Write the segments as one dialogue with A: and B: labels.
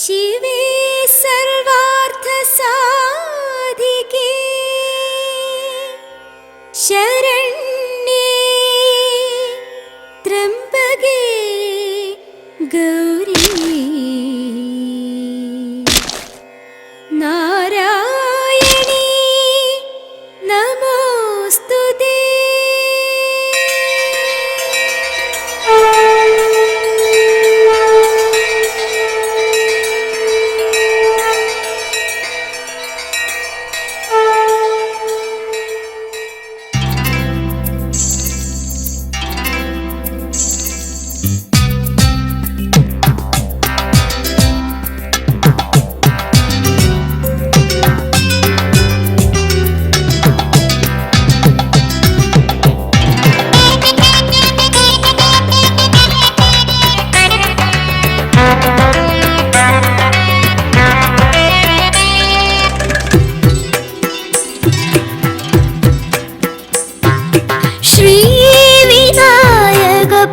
A: शिवे सर्वार्थसाधिके शरण्ये त्र्यम्बके गौरी नारायणी नमोस्तुते।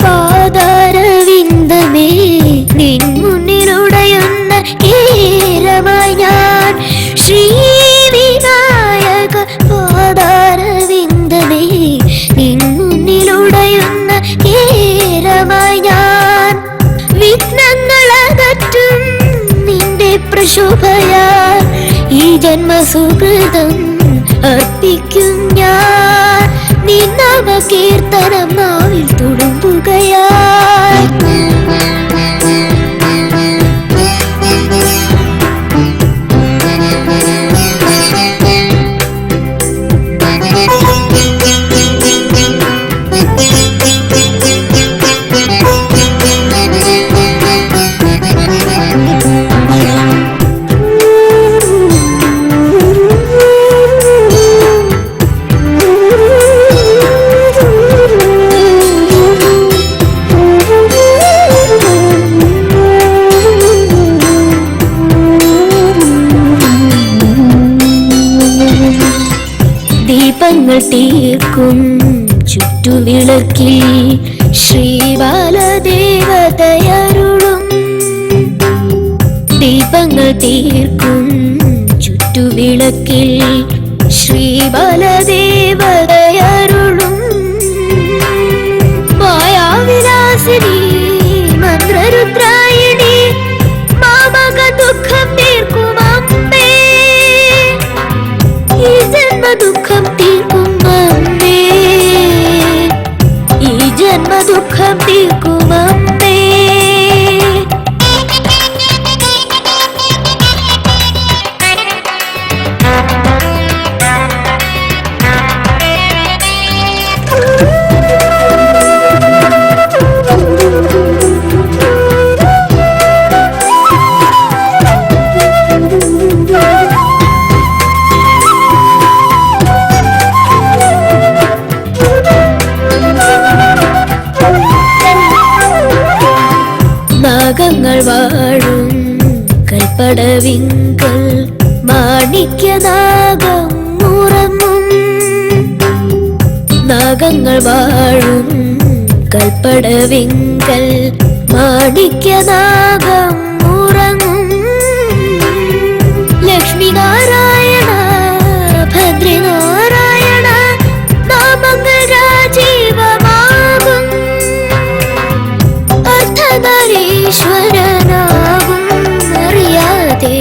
A: പാദാരവിന്ദമേ നിൻ മുന്നിലുടയുന്ന കേരമായി ഞാൻ. ശ്രീ വിനായക പാദാരവിന്ദമേ നിൻ മുന്നിലുടയുന്ന കേരമായി ഞാൻ. വിഘ്നങ്ങളകറ്റും നിന്റെ പ്രശോഭയാൽ ഈ ജന്മസുകൃതം അർപ്പിക്കും ഞാൻ. നിന്നവ കീർത്തനം നാവിൽ തുളുമ്പുകയായി. ദീപങ്ങൾ തീർക്കും ചുറ്റുവിളക്കിൽ ശ്രീബാലദേവതയരുളും. ദീപങ്ങൾ തീർക്കും ചുറ്റുവിളക്കിൽ ശ്രീബാലദേവതയരുളും. മായാവിലാസിനി മന്ത്രരുദ്രായിണി മാമക ദുഃഖം തീർക്കും അമ്മേ. ഈ ജന്മദുഃഖം തീർക്കും അമ്മേ, ഈ ജന്മദുഃഖം തീർക്കും അമ്മേ. നാഗങ്ങൾ വാഴും കൽപ്പടവിങ്കൽ മാണിക്യനാഗം ഉറങ്ങും. നാഗങ്ങൾ വാഴും കൽപ്പടവിങ്കൽ മാണിക്യനാഗം ഉറങ്ങും. ലക്ഷ്മി നാരായണ ഭദ്രനാരായണ നാമങ്ങൾ രാജീവമാകും. അർദ്ധനാരീശ്വരനാകും അറിയാതെ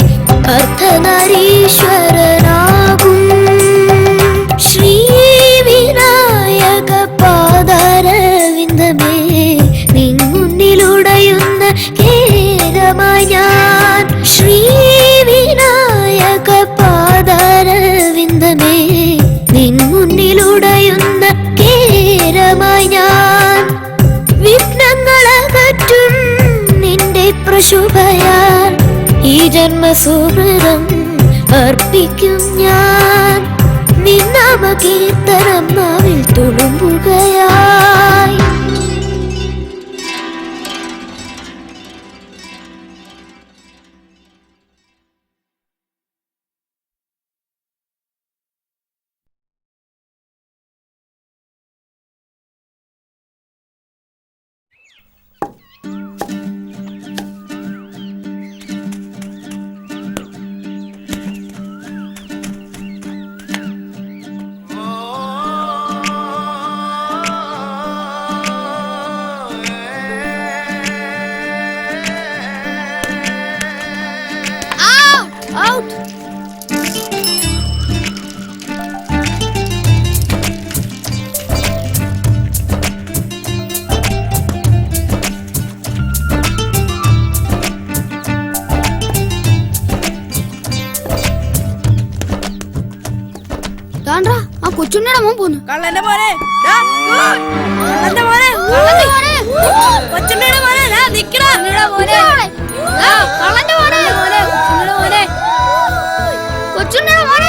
A: അർദ്ധനാരീശ്വരനാകും. ശ്രീ വിനായക പാദാരവിന്ദമേ നിൻ മുന്നിലുടയുന്ന കേരമായി ഞാൻ. ശ്രീ വിനായക പാദാരവിന്ദമേ നിൻ മുന്നിലുടയുന്ന കേരമായി ഞാൻ. വിഘ്നങ്ങളകറ്റും നിന്റെ പ്രശോഭയാൽ ഈ ജന്മസുഹൃതം അർപ്പിക്കും ഞാൻ. നിന്നവ കീർത്തനം നാവിൽ തുളുമ്പുകയായി. ഔട്ട്. ആ കൊച്ചുണ്ണിയുടെ മോൻ പോന്നു.
B: കള്ളന്റെ മോനെ കൊച്ചുണ്ണിയുടെ മോനെ നിക്കടാ
A: കള്ളന്റെ മോനെ കൊച്ചുണ്ണിയുടെ മോനെ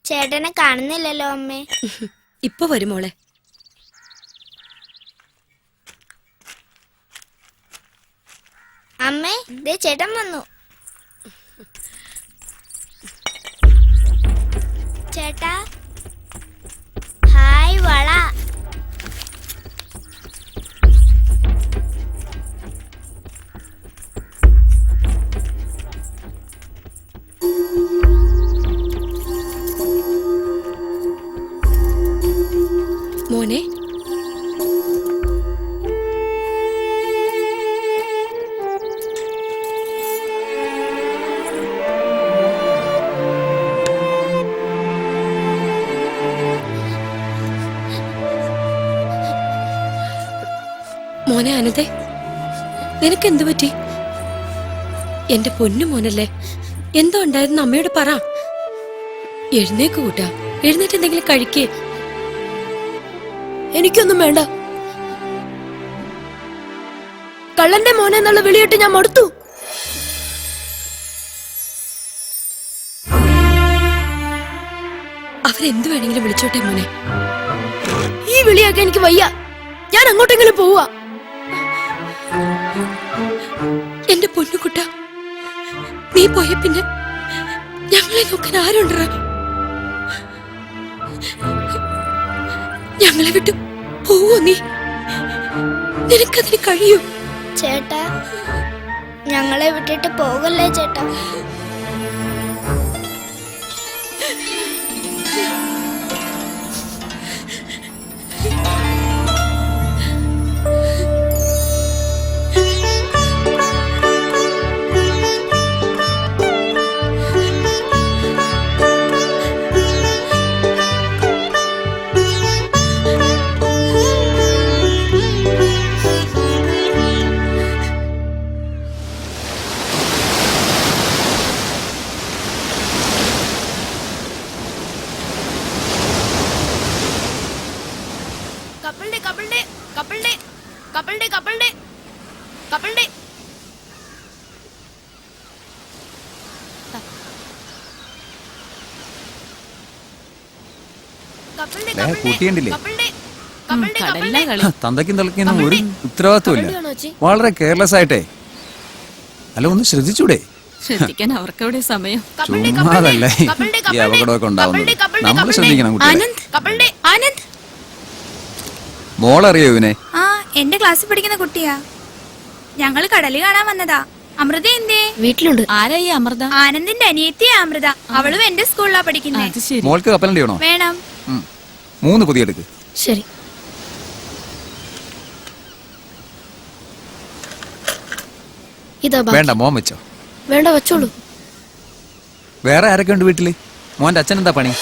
A: ചേട്ടനെ കാണുന്നില്ലല്ലോ അമ്മേ.
B: ഇപ്പൊ വരും മോളെ.
A: അമ്മേ ദേ ചേട്ടൻ വന്നു. ചേട്ടാ ഹായ് വള.
B: മോനെ മോനെ അനന്തേ, നിനക്ക് എന്തു പറ്റി? എന്റെ പൊന്നു മോനല്ലേ, എന്തോ ഉണ്ടായിരുന്നു അമ്മയോട് പറ. എഴുന്നേക്ക് കൂട്ടാ, എഴുന്നേറ്റ് എന്തെങ്കിലും കഴിക്കേ.
C: എനിക്കൊന്നും വേണ്ട. കള്ളന്റെ മോനെ എന്നുള്ള വിളിയിട്ട് ഞാൻ മടുത്തു.
B: അവരെന്തു വേണമെങ്കിലും വിളിച്ചോട്ടെ മോനെ.
C: ഈ വിളിയൊക്കെ എനിക്ക് വയ്യ. ഞാൻ അങ്ങോട്ടെങ്കിലും പോവാ.
B: എന്റെ പൊന്നുകുട്ട, നീ പോയ പിന്നെ ഞങ്ങളെ നോക്കാൻ ആരുണ്ടറ? ഞങ്ങളെ വിട്ടു പോവോ നീ? നിനക്കതിന് കഴിയൂ?
A: ചേട്ടാ ഞങ്ങളെ വിട്ടിട്ട് പോകല്ലേ ചേട്ടാ.
D: കൂട്ടിയണ്ടില്ലേ? തന്തയ്ക്കും തളയ്ക്കും ഒരു ഉത്തരവാദിത്വമില്ല. വളരെ കെയർലെസ് ആയിട്ടേ. അല്ല, ഒന്ന് ശ്രദ്ധിച്ചൂടെ?
B: ശ്രദ്ധിക്കാൻ അവർക്കവിടെ സമയം.
D: ചുമ്മാതല്ലേ ഈ അപകടമൊക്കെ ഉണ്ടാവുന്നത്. നമ്മൾ ശ്രദ്ധിക്കണം കുട്ടികളെ. മോളറിയോ ഇവനെ?
E: ആ, എന്റെ ക്ലാസ്സിൽ പഠിക്കുന്ന കുട്ടിയാ. ഞങ്ങള് കടല് കാണാൻ വന്നതാ. അമൃത എന്തേ?
C: വീട്ടിലുണ്ട്.
B: ആരായി അമൃത?
E: ആനന്ദിന്റെ അനിയത്തിയാ അമൃത. അവളും എന്റെ സ്കൂളിലാ പഠിക്കുന്നത്.
D: മോൾക്ക് കപ്പലണ്ടി വേണോ?
E: വേണം.
D: 3 പുതിയെടുക്ക്.
C: ശരി. ഇതാ
D: വേണ്ട, മോൻ വെച്ചോ.
C: വേണ്ട, വെച്ചോളൂ.
D: വേറെ ആരൊക്കെ ഉണ്ട് വീട്ടില്? മോന്റെ അച്ഛൻ എന്താ പണി?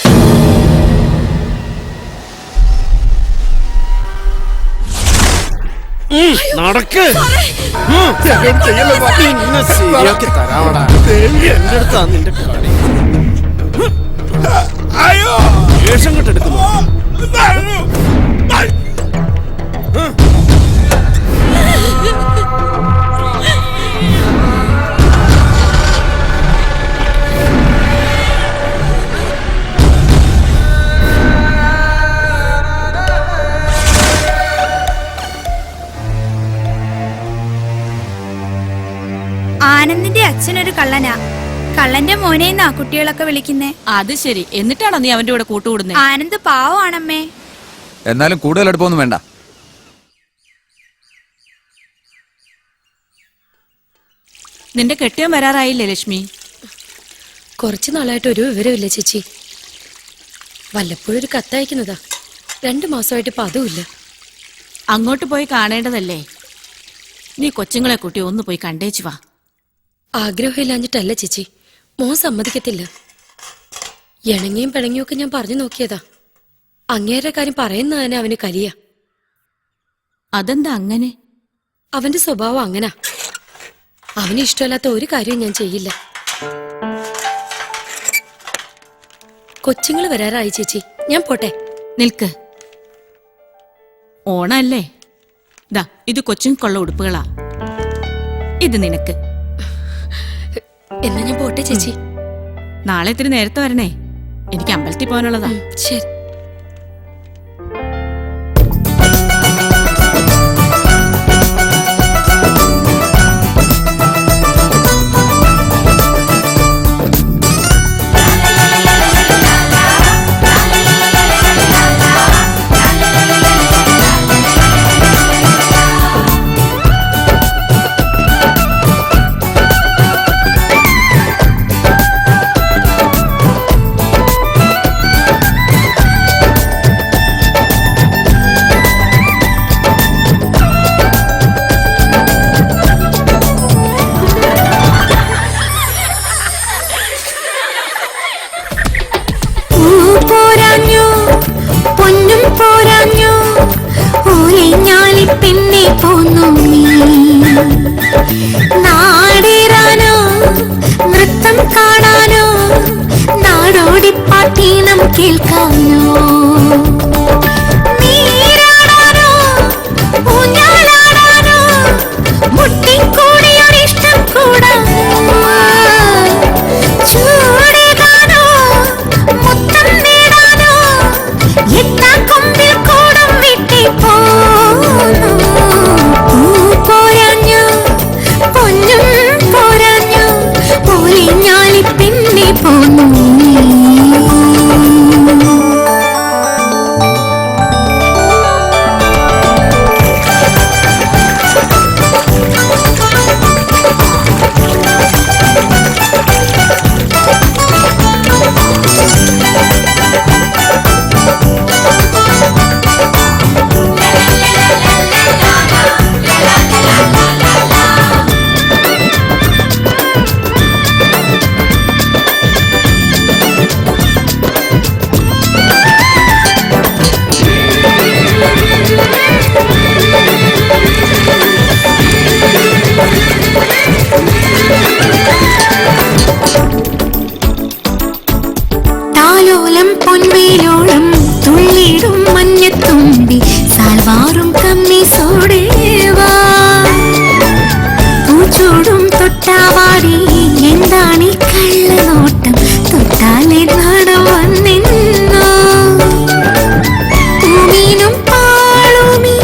F: നടക്ക്. ശരിയാക്കി തരാവടാ. എന്റെ അടുത്താ നിന്റെ കളി. വേഷം കെട്ടെടുക്കുന്നു.
E: ആനന്ദിന്റെ അച്ഛനൊരു കള്ളനാ. കള്ളന്റെ മോനെന്നാ കുട്ടികളൊക്കെ വിളിക്കുന്നേ.
B: അത് ശരി. എന്നിട്ടാണോ നീ അവന്റെ കൂടെ കൂട്ടുകൂടുന്നേ?
E: ആനന്ദ് പാവമാണമ്മേ.
D: എന്നാലും കൂടുതൽ അടുപ്പൊന്നും വേണ്ട.
B: നിന്റെ കെട്ടിയോൻ വരാറായില്ലേ ലക്ഷ്മി?
C: കുറച്ചു നാളായിട്ട് ഒരു വിവരമില്ല ചേച്ചി. വല്ലപ്പോഴും ഒരു കത്തയക്കുന്നതാ. 2 മാസമായിട്ട് ഇപ്പൊ അതുമില്ല.
B: അങ്ങോട്ട് പോയി കാണേണ്ടതല്ലേ? നീ കൊച്ചുങ്ങളെ കുട്ടി ഒന്ന് പോയി കണ്ടേച്ചു വാ.
C: ആഗ്രഹമില്ലാഞ്ഞിട്ടല്ല ചേച്ചി, മോൻ സമ്മതിക്കത്തില്ല. ഇണങ്ങിയും പിണങ്ങിയും ഒക്കെ ഞാൻ പറഞ്ഞു നോക്കിയതാ. അങ്ങേരുടെ കാര്യം പറയുന്ന തന്നെ അവന് കലിയ.
B: അതെന്താ അങ്ങനെ?
C: അവന്റെ സ്വഭാവം അങ്ങനാ. അവന് ഇഷ്ടമല്ലാത്ത ഒരു കാര്യവും ഞാൻ ചെയ്യില്ല. കൊച്ചുങ്ങൾ വരാറായി ചേച്ചി, ഞാൻ പോട്ടെ.
B: നിൽക്ക്. ഓണല്ലേ? ദാ ഇത് കൊച്ചുങ്ങൾക്കുള്ള ഉടുപ്പുകളാ. ഇത് നിനക്ക്.
C: എന്നാ ഞാൻ പോട്ടെ ചേച്ചി.
B: നാളെ ഇത്തിരി നേരത്തെ വരണേ, എനിക്ക് അമ്പലത്തിൽ പോകാനുള്ളതാ.
C: ശരി.
G: നൃത്തം കാണാനോ നാടോടിപ്പാട്ടീനം കേൾക്കാനോ നീരാടാനോ ഊഞ്ഞാലാടാനോ മുട്ടിക്കൂടിയൊരിഷ്ടം കൂടാനോ ചൂടേകാനോ മുത്തം നേടാനോ എത്താ കൊമ്പിൽ കൂടം വിട്ടി പോന്നു പോരാഞ്ഞു പൊന്നും പോരാഞ്ഞു പോലെ ഞാളി പിന്നെ പോന്നു താലോലം പൊൻവേലോളം തുള്ളിടും മഞ്ഞത്തുമ്പി സാൽവാറും കമ്മീസോടേവാ പൂച്ചൂടും തൊട്ടാവാടി എന്താണീ കള്ളനോട്ടം തൊട്ടാലെ നാടം വന്നെന്നോ പൂമീനും പാളുമീ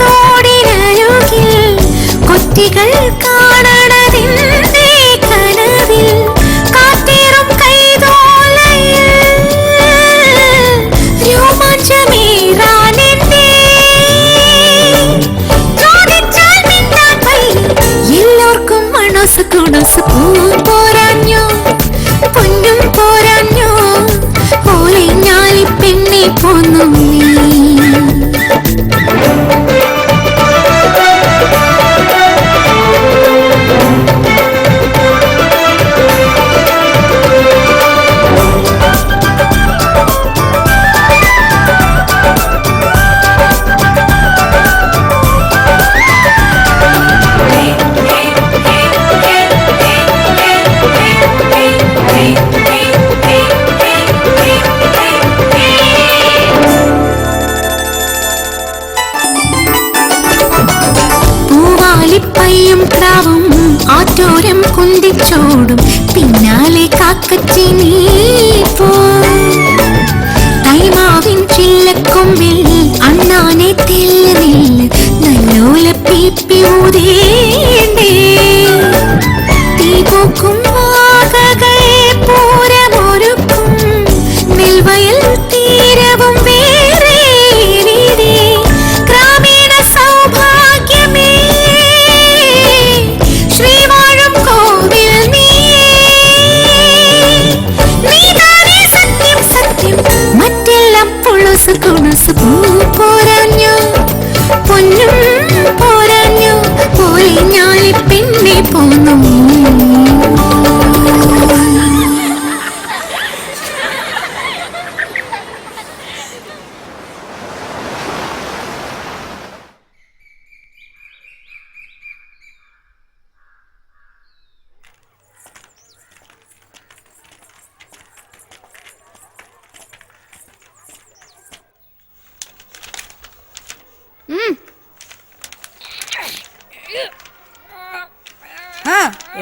G: തോടിനരുകിൽ കൊറ്റികൾ കാണണതിന്റെ കനവിൽ കാത്തേറും കൈതോലയിൽ രോമാഞ്ചമേറാനെന്റെ ചോദിച്ചാൽ മിണ്ടാൻ വയ്യ എല്ലാവർക്കും മനസ്സ് കുണസ് പോരാഞ്ഞോ പൊന്നും പോരാഞ്ഞോ പോലെ ഞാളി പെണ്ണെ പോന്നു പൂവാലിപ്പയ്യും ക്രാവും ആറ്റോരം കുന്തിച്ചോടും പിന്നാലെ കാക്കച്ചി നീ പോ തൈമാവിൻ ചില്ലക്കൊമ്പിൽ അണ്ണാനെ തെല്ല് നെല്ല് നല്ലോല പീപ്പി ഊതേണ്ടേ തീ പോക്കും വാകകൾ പൂരമൊരുക്കും നെൽവയൽ തീരവും വേറെ ഗ്രാമീണ സൗഭാഗ്യമേ ശ്രീവാഴും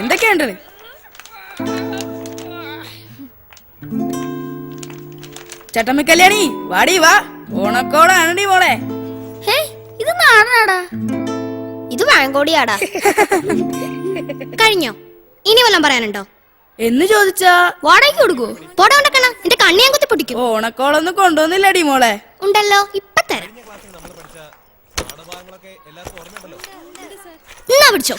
H: എന്തൊക്കെയുണ്ട്? ചട്ടമ്പി കല്യാണി വാടി വാ, ഓണക്കോളാണടി മോളെ.
A: ഇത് നാടനാടാ, ഇത് വാങ്കോടിയാടാ. കഴിഞ്ഞോ? ഇനി വല്ലതും പറയാനുണ്ടോ
H: എന്ന് ചോദിച്ചാ
A: വാടകയ്ക്ക് കൊടുക്കൂ. പോടാ ഉണ്ടാക്കണ, എന്റെ കണ്ണി ഞാൻ കുത്തി പൊട്ടിക്കും.
H: ഓണക്കോളൊന്നും കൊണ്ടുവന്നില്ലടി മോളെ.
A: ഉണ്ടല്ലോ, ഇപ്പൊ തരാം. എന്നാ പിടിച്ചോ.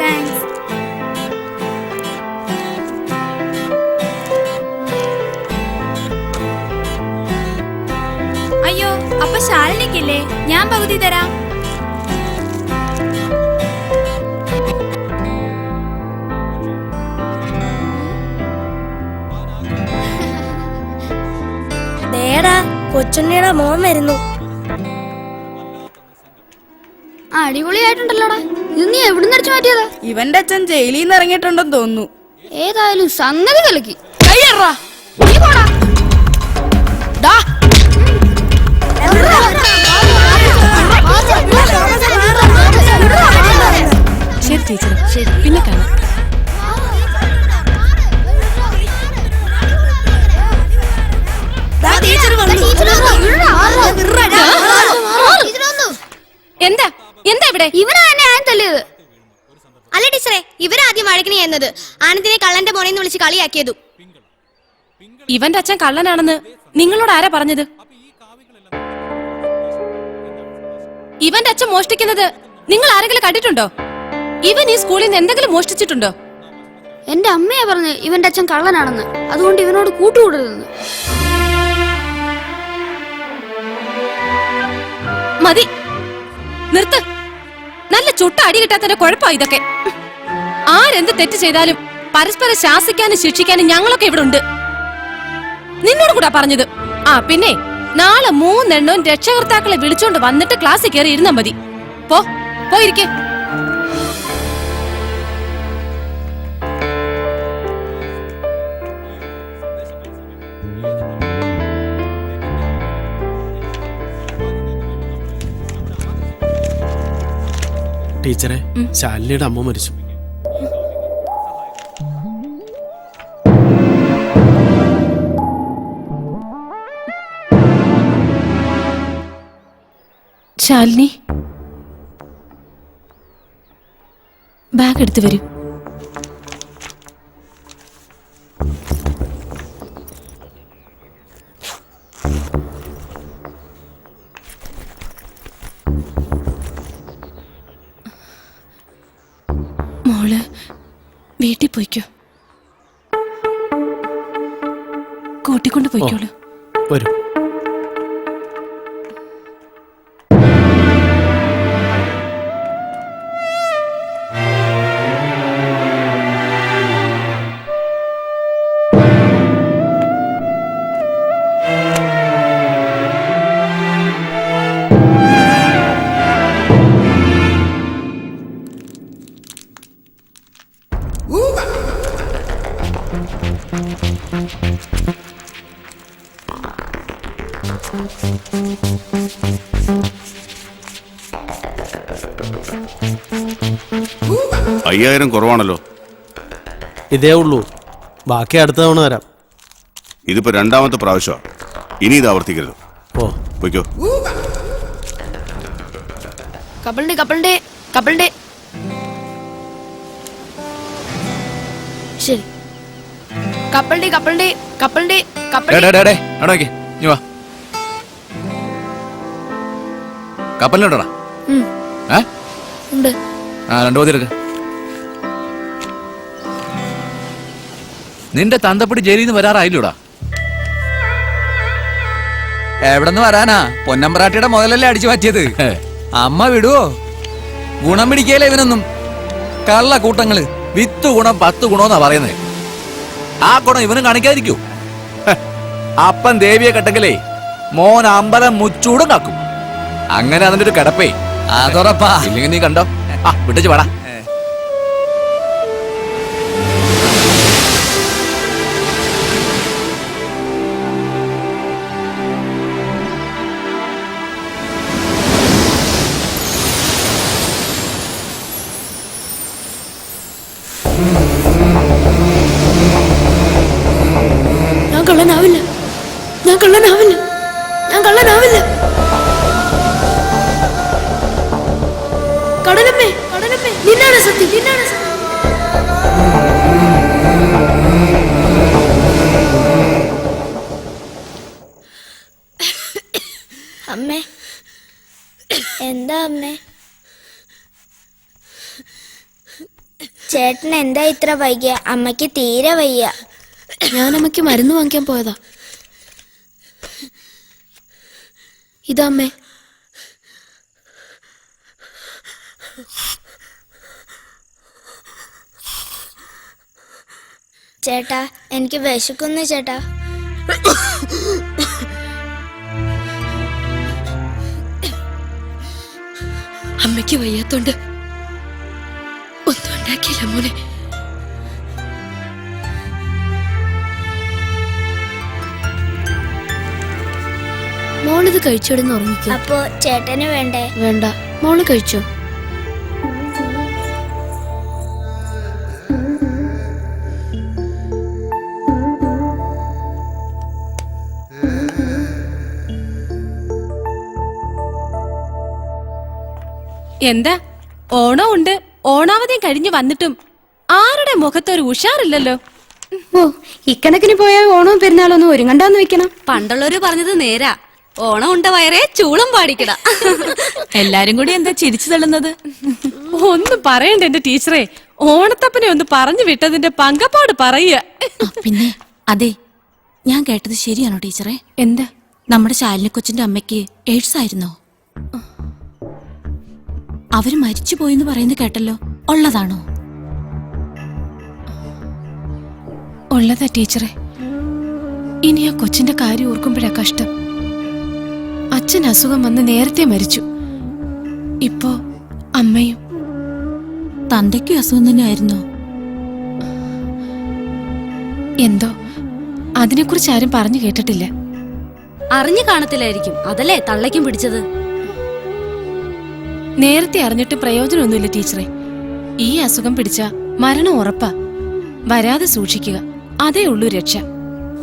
E: താങ്ക്സ്. അയ്യോ, അപ്പൊ ശാലിനിക്കില്ലേ? ഞാൻ പകുതി തരാം.
A: കൊച്ചുണ്ണിയുടെ മോൻ വരുന്നു. അടിപൊളിയായിട്ടുണ്ടല്ലോടാ. ഇത് നീ എവിടുന്ന് അടിച്ചു മാറ്റിയതാ?
H: ഇവന്റെ അച്ഛൻ ജയിലിൽ നിന്ന് ഇറങ്ങിയിട്ടുണ്ടെന്ന് തോന്നുന്നു.
A: ഏതായാലും സംഗതി കലക്കി.
C: ശരി ടീച്ചർ, ശരി, പിന്നെ കാണാം. എന്താ എന്താ ഇവിടെ?
A: ഇവനാ എന്നെ ആൻ തല്ലിയത്. അല്ല ടീച്ചറെ, ഇവരാദ്യം വഴക്കിന് ചെയ്യുന്നത്. ആനന്ദിനെ കള്ളന്റെ മോനെന്ന് വിളിച്ച് കളിയാക്കിയതു.
C: ഇവന്റെ അച്ഛൻ കള്ളനാണെന്ന് നിങ്ങളോട് ആരാ പറഞ്ഞത്? ഇവന്റെ അച്ഛൻ മോഷ്ടിക്കുന്നത് നിങ്ങൾ ആരെങ്കിലും കണ്ടിട്ടുണ്ടോ? ഇവൻ ഈ സ്കൂളിൽ നിന്ന് എന്തെങ്കിലും മോഷ്ടിച്ചിട്ടുണ്ടോ?
A: എന്റെ അമ്മയെ പറഞ്ഞ് ഇവന്റെ അച്ഛൻ കള്ളനാണെന്ന്. അതുകൊണ്ട് ഇവനോട് കൂട്ടുകൂടരുതെന്ന്.
C: മതി, നിർത്ത്. നല്ല ചുട്ട അടി കിട്ടാത്തതിന്റെ കുഴപ്പമാ ഇതൊക്കെ. ആരെന്ത് തെറ്റ് ചെയ്താലും പരസ്പരം ശാസിക്കാനും ശിക്ഷിക്കാനും ഞങ്ങളൊക്കെ ഇവിടെ ഉണ്ട്. നിന്നോട് കൂടാ പറഞ്ഞത്. ആ പിന്നെ നാളെ 3 എണ്ണവും രക്ഷകർത്താക്കളെ വിളിച്ചോണ്ട് വന്നിട്ട് ക്ലാസ്സിൽ കയറി ഇരുന്നാ മതി. പോയിരിക്കേ.
F: ടീച്ചറെ, ശാലിനിയുടെ അമ്മ മരിച്ചു.
C: ശാലിനി, ബാഗ് എടുത്തു വരൂ. മോള് വീട്ടിൽ പോയിക്കോ. കൂട്ടിക്കൊണ്ട് പോയിക്കോളൂ.
F: വരൂ.
I: $5000 കുറവാണല്ലോ.
F: ഇതേ ഉള്ളൂ, ബാക്കി അടുത്ത തവണ തരാം.
I: ഇതിപ്പോ 2ാമത്തെ പ്രാവശ്യമാണ്. ഇനി ഇത് ആവർത്തിക്കരുത്. പോയിക്കോ.
A: കപ്പലിന്റെ ശരി. കപ്പലിന്റെ
D: കപ്പലിലോട്ടാ
A: ഉണ്ട്.
D: 2 മതി എടുക്ക. നിന്റെ തന്തപ്പടി ജയിലിൽ നിന്ന് വരാറായില്ലൂടാ. എവിടെന്ന് വരാനാ? പൊന്നമ്പ്രാട്ടിയുടെ മുതലല്ലേ അടിച്ചു മാറ്റിയത്. അമ്മ വിടുവോ? ഗുണം പിടിക്കല്ലേ ഇവനൊന്നും. കള്ള കൂട്ടങ്ങള്.
J: 10 ഗുണം 10 ഗുണമെന്നാ പറയുന്നത്. ആ ഗുണം ഇവനും കാണിക്കാതിരിക്കൂ. അപ്പൻ ദേവിയെ കെട്ടെങ്കിലേ മോൻ അമ്പലം മുച്ചൂടും കാക്കും. അങ്ങനെ അതിന്റെ ഒരു കിടപ്പേ.
D: അതുറപ്പാ.
J: ഇല്ലെങ്കിൽ നീ കണ്ടോ. ആ വിട്ടു വേടാ.
G: ഞാൻ കള്ളനാവില്ല, ഞാൻ കള്ളനാവില്ല, ഞാൻ കള്ളനാവില്ല. കടലമ്മേ, കടലമ്മേ, നിന്നാണ് സത്യം, നിന്നാണ് സത്യം.
A: അമ്മേ, എന്താ അമ്മേ? ചേട്ടൻ എന്താ ഇത്ര വൈകിയ? അമ്മയ്ക്ക് തീരെ വയ്യ.
G: ഞാൻ അമ്മയ്ക്ക് മരുന്ന് വാങ്ങിക്കാൻ പോയതാ. ഇതാ അമ്മേ.
A: ചേട്ടാ, എനിക്ക് വിശക്കുന്നു ചേട്ടാ.
G: അമ്മയ്ക്ക് വയ്യാത്തോണ്ട് ഒന്നും ഉണ്ടാക്കിയില്ല മോനെ. മോളിത് കഴിച്ചോടുന്ന് ഉറങ്ങിക്കോ.
A: അപ്പോ ചേട്ടന് വേണ്ടേ?
G: വേണ്ട, മോള് കഴിച്ചോ.
C: എന്താ ഓണം ഉണ്ട്, ഓണാവധിയും കഴിഞ്ഞു വന്നിട്ടും ആരുടെ മുഖത്തൊരു ഉഷാറില്ലല്ലോ.
G: ഓ, ഇക്കണക്കിന് പോയാൽ ഓണവും പെരുന്നാളൊന്നും ഒരുങ്ങണ്ടാന്ന് വെക്കണം.
C: പണ്ടുള്ളവര് പറഞ്ഞത് നേരാ. ഓണം ഉണ്ട വയറേ ചൂളം പാടിക്കട.
B: എല്ലാരും കൂടി എന്താ ചിരിച്ചു തള്ളുന്നത്?
C: ഒന്നും പറയണ്ട എന്റെ ടീച്ചറെ. ഓണത്തപ്പനെ ഒന്ന് പറഞ്ഞു വിട്ടതിന്റെ പങ്കപ്പാട് പറയുക.
B: പിന്നെ അതെ, ഞാൻ കേട്ടത് ശരിയാണോ ടീച്ചറെ?
C: എന്താ?
B: നമ്മുടെ ശാലിനി കൊച്ചിന്റെ അമ്മയ്ക്ക് എയ്ഡ്സ് ആയിരുന്നോ? അവര് മരിച്ചു പോയെന്ന് പറയുന്നത് കേട്ടല്ലോ, ഉള്ളതാണോ?
C: ഉള്ളതാ ടീച്ചറെ. ഇനി ആ കൊച്ചിന്റെ കാര്യം ഓർക്കുമ്പോഴാ കഷ്ടം. അച്ഛൻ അസുഖം വന്ന് നേരത്തെ മരിച്ചു. ഇപ്പോ അമ്മയും.
B: തന്തയ്ക്കും അസുഖം തന്നെ ആയിരുന്നോ?
C: എന്തോ അതിനെക്കുറിച്ച് ആരും പറഞ്ഞു കേട്ടിട്ടില്ല.
K: അറിഞ്ഞു കാണത്തില്ലായിരിക്കും, അതല്ലേ തള്ളയ്ക്കും പിടിച്ചത്.
C: നേരത്തെ അറിഞ്ഞിട്ട് പ്രയോജനമൊന്നുമില്ല ടീച്ചറെ. ഈ അസുഖം പിടിച്ച മരണം ഉറപ്പാ. വരാതെ സൂക്ഷിക്കുക, അതേ ഉള്ളൂ രക്ഷ.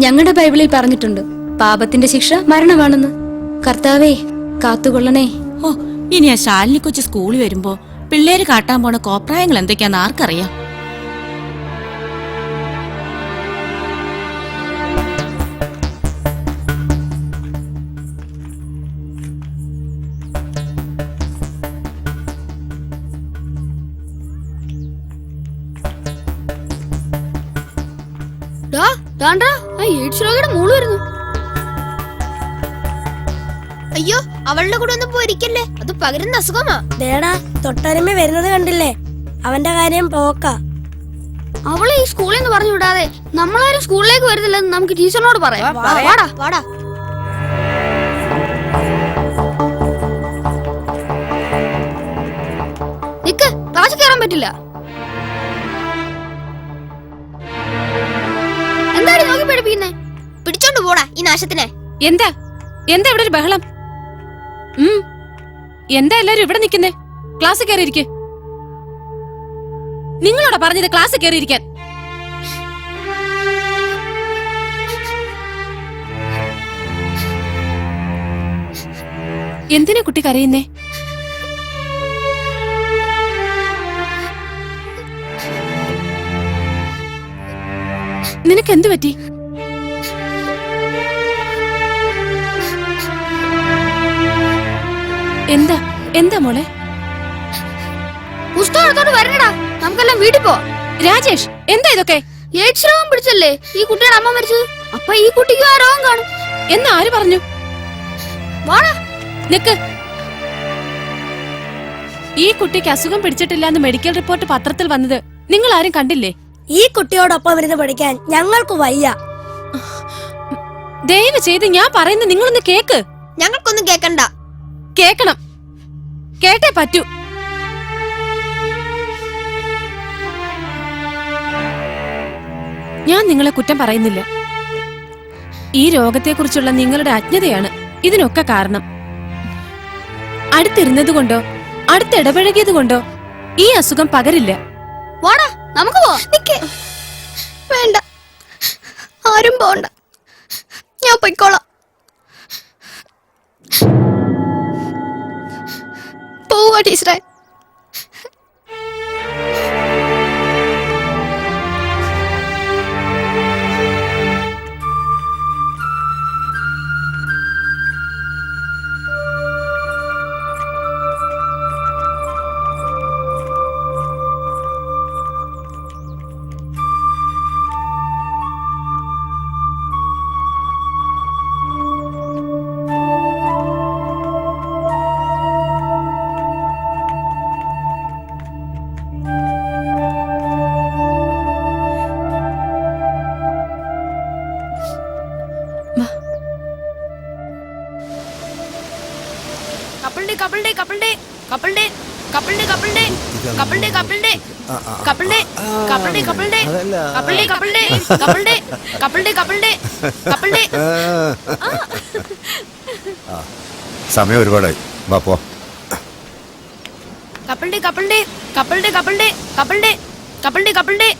G: ഞങ്ങളുടെ ബൈബിളിൽ പറഞ്ഞിട്ടുണ്ട്, പാപത്തിന്റെ ശിക്ഷ മരണമാണെന്ന്. കർത്താവേ, കാത്തുകൊള്ളണേ.
B: ഓ, ഇനി ആ ശാലിനി കൊച്ചു സ്കൂളിൽ വരുമ്പോ പിള്ളേര് കാട്ടാൻ പോണ കോപ്രായങ്ങൾ എന്തൊക്കെയാന്ന് ആർക്കറിയാം?
A: മോള് വരുന്നു. അയ്യോ, അവളുടെ കൂടെ ഒന്നും പോയിരിക്കല്ലേ, അത് പകരുന്ന അസുഖമാ.
K: ദേടാ, തൊട്ടരുമ വരുന്നത് കണ്ടില്ലേ? അവന്റെ കാര്യം പോക്ക.
A: അവളെ ഈ സ്കൂളിൽ നിന്ന് പറഞ്ഞു വിടാതെ നമ്മളാരും സ്കൂളിലേക്ക് വരുന്നില്ലെന്ന് നമുക്ക് ടീച്ചറിനോട് പറയാം. വാടാ വാടാ. നിക്ക്, ക്ലാസ്സിൽ കയറാൻ പറ്റില്ല. എന്താണ് നോക്കി പഠിപ്പിക്കുന്നേ? പിടിച്ചോണ്ട് പോടാ ഈ നാശത്തിനെ.
C: എന്താ എന്താ ഇവിടെ ഒരു ബഹളം? എന്താ എല്ലാരും ഇവിടെ നിൽക്കുന്നേ? ക്ലാസ്സിൽ കയറിയിരിക്കെ. നിങ്ങളോടാ പറഞ്ഞത് ക്ലാസ്സിൽ കയറിയിരിക്കാൻ. എന്തിനാ കുട്ടി കരയുന്നേ? നിനക്ക് എന്തു പറ്റി? എന്താ എന്താ മോളെ?
A: പുസ്തകത്തോട് വരണടാ, നമുക്കെല്ലാം വീട്ടിൽ പോ.
C: രാജേഷ്, എന്താ ഇതൊക്കെ?
A: എയ്ഡ്സ് രോഗം പിടിച്ചല്ലേ ഈ കുട്ടിയുടെ അമ്മ മരിച്ചത്. അപ്പൊ ഈ കുട്ടിക്ക് ആ രോഗം കാണും
C: എന്ന് ആര് പറഞ്ഞു?
A: വാടാ.
C: നിക്ക്. ഈ കുട്ടിക്ക് അസുഖം പിടിച്ചിട്ടില്ല എന്ന് മെഡിക്കൽ റിപ്പോർട്ട് പത്രത്തിൽ വന്നത് നിങ്ങൾ ആരും കണ്ടില്ലേ?
K: ഈ കുട്ടിയോടൊപ്പം ഇരുന്ന് പഠിക്കാൻ ഞങ്ങൾക്ക് വയ്യ.
C: ദയവ് ചെയ്ത് ഞാൻ പറയുന്നത് നിങ്ങളൊന്ന് കേക്ക്.
A: ഞങ്ങൾക്കൊന്നും കേക്കണ്ട.
C: കേക്കണം, കേട്ടേ പറ്റൂ. ഞാൻ നിങ്ങളെ കുറ്റം പറയുന്നില്ല. ഈ രോഗത്തെക്കുറിച്ചുള്ള നിങ്ങളുടെ അജ്ഞതയാണ് ഇതിനൊക്കെ കാരണം. അടുത്തിരുന്നതുകൊണ്ടോ അടുത്തിടപഴകിയതുകൊണ്ടോ ഈ അസുഖം പകരില്ല.
A: വാടാ നമുക്ക് പോ. നിക്ക്. വേണ്ട, ആരും പോണ്ട, ഞാൻ പൊയ്ക്കോളാം. പോവാ ടീച്ചറെ. കപ്പിൾഡേ കപ്പിൾഡേ കപ്പിൾഡേ കപ്പിൾഡേ കപ്പിൾഡേ കപ്പിൾഡേ കപ്പിൾഡേ കപ്പിൾഡേ കപ്പിൾഡേ കപ്പിൾഡേ കപ്പിൾഡേ കപ്പിൾഡേ കപ്പിൾഡേ കപ്പിൾഡേ കപ്പിൾഡേ കപ്പിൾഡേ.
F: സമയം ഒരുപാടായി, വാ പോ.
A: കപ്പിൾഡേ കപ്പിൾഡേ കപ്പിൾഡേ കപ്പിൾഡേ കപ്പിൾഡേ കപ്പിൾഡേ കപ്പിൾഡേ.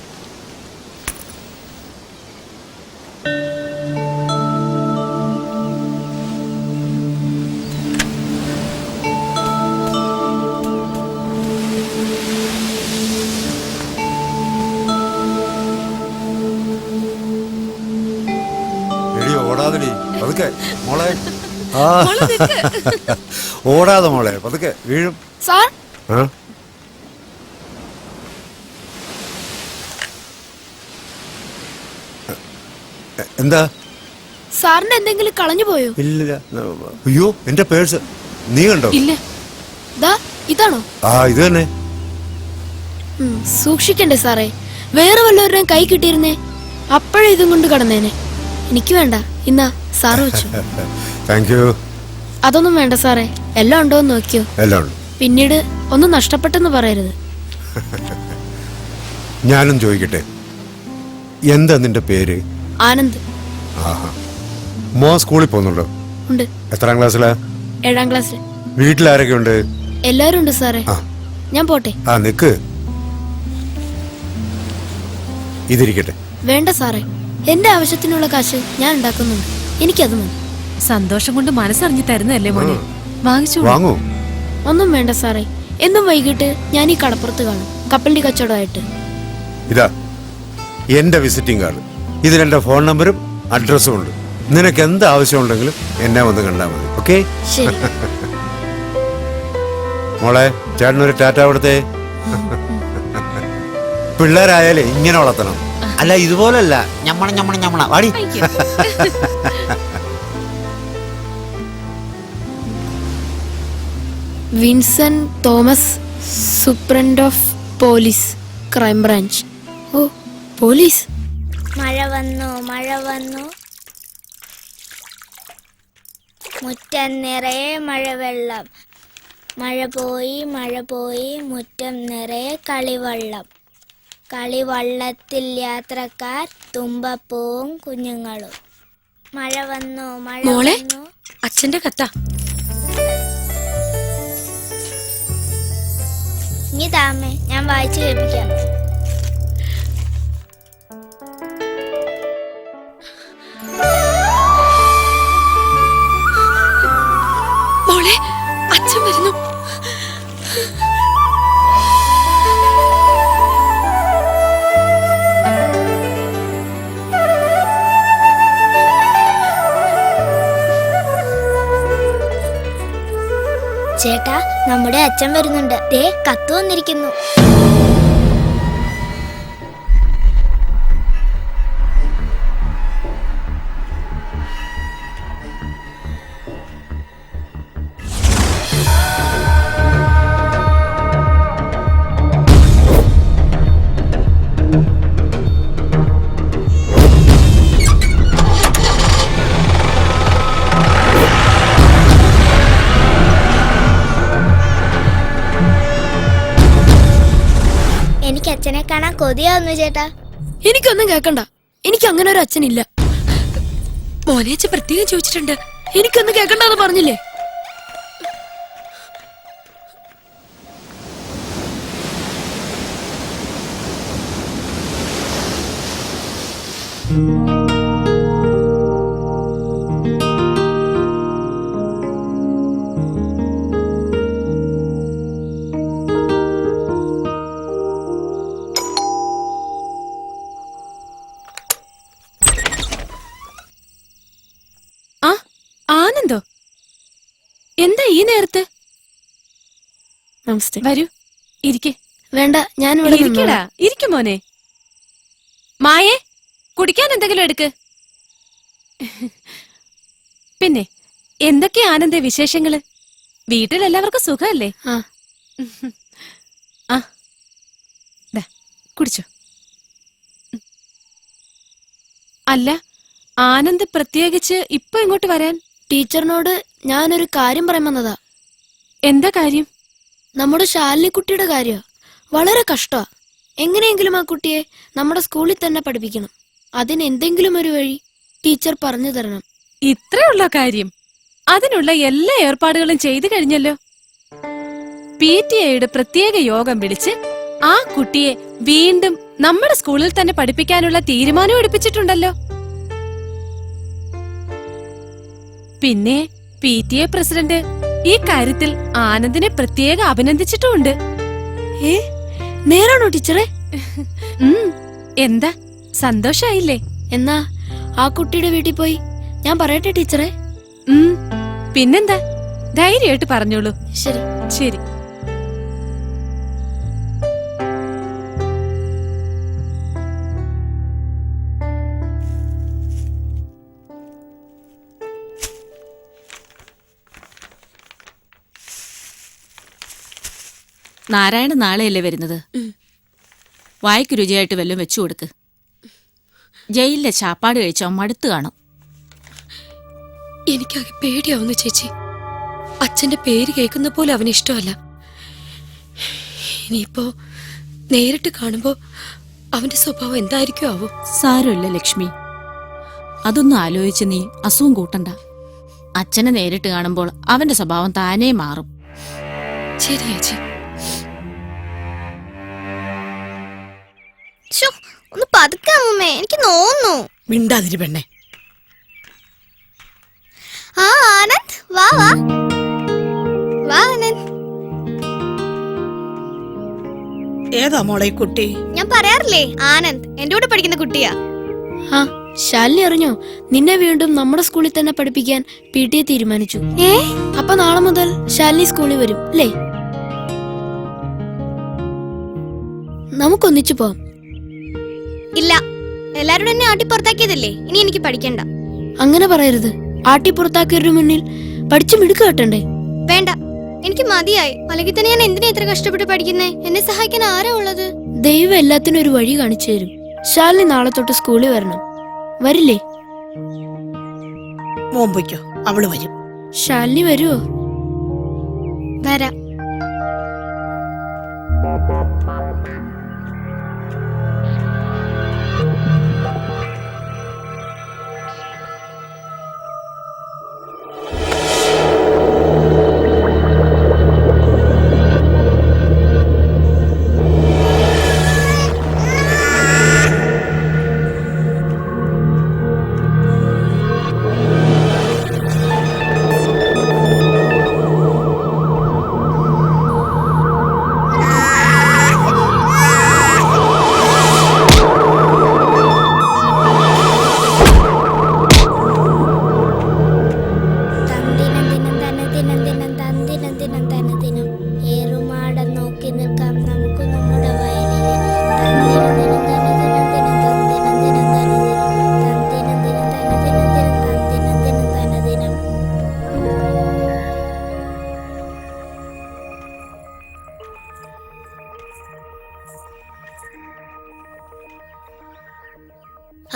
F: ഓടാതെടി പതുക്കെ മോളെ. ആ ഓടാതെ മോളെ, പതുക്കെ വീഴും.
A: സാർ,
F: എന്താ?
A: സാറിന് എന്തെങ്കിലും കളഞ്ഞു പോയോ?
F: ഇല്ല. അയ്യോ, എന്റെ പേഴ്സ് നീ കണ്ടോ?
C: ഇല്ല.
A: ദാ ഇതാണോ?
F: ആ, ഇത് തന്നെ.
A: സൂക്ഷിക്കണ്ടേ സാറേ, വേറെ വല്ലവരുടെയും കൈ കിട്ടിയിരുന്നേ അപ്പോഴേ ഇതും കൊണ്ട് കടന്നേനെ. എനിക്ക് വേണ്ട, ഇന്നാ സാറ് വെച്ചു.
F: Thank you.
A: അതൊന്നും വേണ്ട സാറേ, എല്ലാം ഉണ്ടോ എന്ന് നോക്കിയോ.
F: എല്ലാം ഉണ്ട്.
A: പിന്നീട് ഒന്നും നഷ്ടപ്പെട്ടെന്ന് പറയരുത്.
F: ഞാനും ചോദിക്കട്ടെ, എന്താ നിന്റെ പേര്?
A: ആനന്ദ്.
F: ആഹാ. മോ സ്കൂളിൽ പോകുന്നുണ്ടോ?
A: ഉണ്ട്.
F: എത്രാം ക്ലാസ്സിലാ?
A: 7ാം ക്ലാസ്സിൽ.
F: വീട്ടിലാരൊക്കെ ഉണ്ട്?
A: എല്ലാരും ഉണ്ട് സാറേ. ഞാൻ പോട്ടെ.
F: ആ, നിക്ക്. ഇതിരിക്കട്ടെ.
A: വേണ്ട സാറേ, എന്റെ ആവശ്യത്തിനുള്ള കാശ് ഞാൻ ഉണ്ടാക്കുന്നുണ്ട്, എനിക്കത് മതി.
C: സന്തോഷം കൊണ്ട് മനസ്സറിഞ്ഞു തരുന്നതല്ലേ മോനെ, വാങ്ങിച്ചു.
F: വാങ്ങൂ.
A: ഒന്നും വേണ്ട സാറേ, എന്നും വൈകിട്ട് ഞാൻ ഈ കടപ്പുറത്ത് കാണും, കപ്പലിന്റെ കച്ചവടമായിട്ട്.
F: ഇതാ എന്റെ വിസിറ്റിംഗ് കാർഡ്. ഇതിൽ എന്റെ ഫോൺ നമ്പറും അഡ്രസ്സും ഉണ്ട്. നിനക്ക് എന്ത് ആവശ്യമുണ്ടെങ്കിലും എന്നെ വന്ന് കണ്ടാൽ മതി. ഓക്കെ?
A: ശരി.
F: മോളെ, ചേട്ടനൊരു ടാറ്റ കൊടുത്തേ. പിള്ളേരായാലേ ഇങ്ങനെ വളർത്തണം, അല്ല ഇതുപോലല്ല ഞമ്മണ വാടി.
A: Vincent Thomas, superintendent of police, crime branch. ഓ, പോലീസ്.
K: മഴ വന്നു, മഴ വന്നു, മുറ്റം നിറയെ മഴവെള്ളം. മഴ പോയി, മഴ പോയി, മുറ്റം നിറയെ കളിവള്ളം. കളിവള്ളത്തിൽ യാത്രക്കാർ, തുമ്പപ്പൂവും കുഞ്ഞുങ്ങളും. മഴ വന്നു, മഴ വന്നു.
C: അച്ഛന്റെ കത്ത.
K: ഇനി താമേ, ഞാൻ വായിച്ചു കേൾപ്പിക്കാം.
C: മോളെ, അച്ഛൻ വരുന്നു.
K: ചേട്ടാ, നമ്മുടെ അച്ഛൻ വരുന്നുണ്ട്. ദേ കത്ത് വന്നിരിക്കുന്നു. കാണാൻ കൊതിയാവുന്നു ചേട്ടാ.
G: എനിക്കൊന്നും കേക്കണ്ട. എനിക്ക് അങ്ങനെ ഒരു അച്ഛനില്ല. മോനേച്ച പ്രത്യേകം ചോദിച്ചിട്ടുണ്ട്. എനിക്കൊന്നും കേക്കണ്ടെന്ന് പറഞ്ഞില്ലേ?
C: ആ ആനന്ദോ, എന്താ ഈ നേരത്ത്?
G: നമസ്തേ.
C: വരൂ, ഇരിക്കെ.
G: വേണ്ട, ഞാൻ ഇവിടെ
C: ഇരിക്കടാ, ഇരിക്കും മോനെ. മായേ, കുടിക്കാൻ എന്തെങ്കിലും എടുക്ക്. പിന്നെ എന്തൊക്കെയാ ആനന്ദേ വിശേഷങ്ങള്? വീട്ടിലെല്ലാവർക്കും സുഖമല്ലേ?
G: ആ.
C: ആ ദാ, കുടിച്ചോ. അല്ല, ആനന്ദ് പ്രത്യേകിച്ച് ഇപ്പൊ ഇങ്ങോട്ട് വരാൻ?
G: ടീച്ചറിനോട് ഞാനൊരു കാര്യം പറയാൻ വന്നതാ.
C: എന്താ കാര്യം?
G: നമ്മുടെ ശാലിനി കുട്ടിയുടെ കാര്യ വളരെ കഷ്ടാ. എങ്ങനെയെങ്കിലും ആ കുട്ടിയെ നമ്മുടെ സ്കൂളിൽ തന്നെ പഠിപ്പിക്കണം. അതിന് എന്തെങ്കിലും ഒരു വഴി ടീച്ചർ പറഞ്ഞു തരണം.
C: ഇത്രയുള്ള കാര്യം? അതിനുള്ള എല്ലാ ഏർപ്പാടുകളും ചെയ്തു കഴിഞ്ഞല്ലോ. PTA പ്രത്യേക യോഗം വിളിച്ച് ആ കുട്ടിയെ വീണ്ടും നമ്മുടെ സ്കൂളിൽ തന്നെ പഠിപ്പിക്കാനുള്ള തീരുമാനം എടുപ്പിച്ചിട്ടുണ്ടല്ലോ. പിന്നെ PTA പ്രസിഡന്റ് ഈ കാര്യത്തിൽ ആനന്ദിനെ പ്രത്യേകം അഭിനന്ദിച്ചിട്ടുമുണ്ട്.
G: നേരാണോ ടീച്ചറെ?
C: എന്താ, സന്തോഷായില്ലേ?
G: എന്നാ ആ കുട്ടിയുടെ വീട്ടിൽ പോയി ഞാൻ പറയട്ടെ ടീച്ചറെ?
C: പിന്നെന്താ, ധൈര്യമായിട്ട് പറഞ്ഞോളൂ.
G: ശരി
C: ശരി.
B: നാരായണ നാളെയല്ലേ വരുന്നത്? വായ്ക്ക് രുചിയായിട്ട് വല്ലതും വെച്ചു കൊടുക്ക്. ജയിലിലെ ചാപ്പാട് കഴിച്ചോ മടുത്തു കാണും.
G: എനിക്കാകെ പേടിയാവുന്നു ചേച്ചി. അച്ഛന്റെ പേര് കേൾക്കുന്ന പോലെ അവന് ഇഷ്ടമല്ല. ഇനിയിപ്പോ നേരിട്ട് കാണുമ്പോ അവന്റെ സ്വഭാവം എന്തായിരിക്കും ആവോ?
B: സാരമില്ല ലക്ഷ്മി, അതൊന്നും ആലോചിച്ച് നീ അസുഖം കൂട്ടണ്ട. അച്ഛനെ നേരിട്ട് കാണുമ്പോൾ അവന്റെ സ്വഭാവം താനേ മാറും.
G: ശരി ചേച്ചി.
A: ഒന്ന് പതുക്കെ അമ്മേ, എനിക്ക് നോന്നു.
H: മിണ്ടാതിരി പെണ്ണെ.
A: ആ ആനന്ദ്, വാ വാ വാ ആനന്ദ്.
H: ഏതാ മോളെ കുട്ടി?
A: ഞാൻ പറയാറില്ലേ, ആനന്ദ് എന്റെ കൂടെ പഠിക്കുന്ന കുട്ടിയാ.
G: ആ ശാലിനി അറിഞ്ഞോ? നിന്നെ വീണ്ടും നമ്മുടെ സ്കൂളിൽ തന്നെ പഠിപ്പിക്കാൻ PTA തീരുമാനിച്ചു. അപ്പൊ നാളെ മുതൽ ശാലിനി സ്കൂളിൽ വരും അല്ലേ? നമുക്കൊന്നിച്ചു പോവാം.
A: ഇല്ല, എല്ലാരോടും എന്നെ ആട്ടി പുറത്താക്കിയതല്ലേ, ഇനി എനിക്ക് പഠിക്കണ്ട.
G: അങ്ങനെ പറയരുത്. ആട്ടി പുറത്താക്കിയവരുടെ മുന്നിൽ പഠിച്ചു മിടുക്ക് കെട്ടണ്ടേ?
A: വേണ്ട, എനിക്ക് മതിയായി. അല്ലെങ്കിൽ തന്നെ ഞാൻ എന്തിനാ ഇത്ര കഷ്ടപ്പെട്ട് പഠിക്കുന്നേ? എന്നെ സഹായിക്കാൻ ആരാ ഉള്ളത്?
G: ദൈവം എല്ലാത്തിനും ഒരു വഴി കാണിച്ചു തരും. ശാലിനി നാളെ തൊട്ട് സ്കൂളിൽ വരണം. വരില്ലേ?
H: മോമ്പയ്ക്കോ, അവള് വരും.
G: ശാലിനി വരുവോ?
A: വരാം.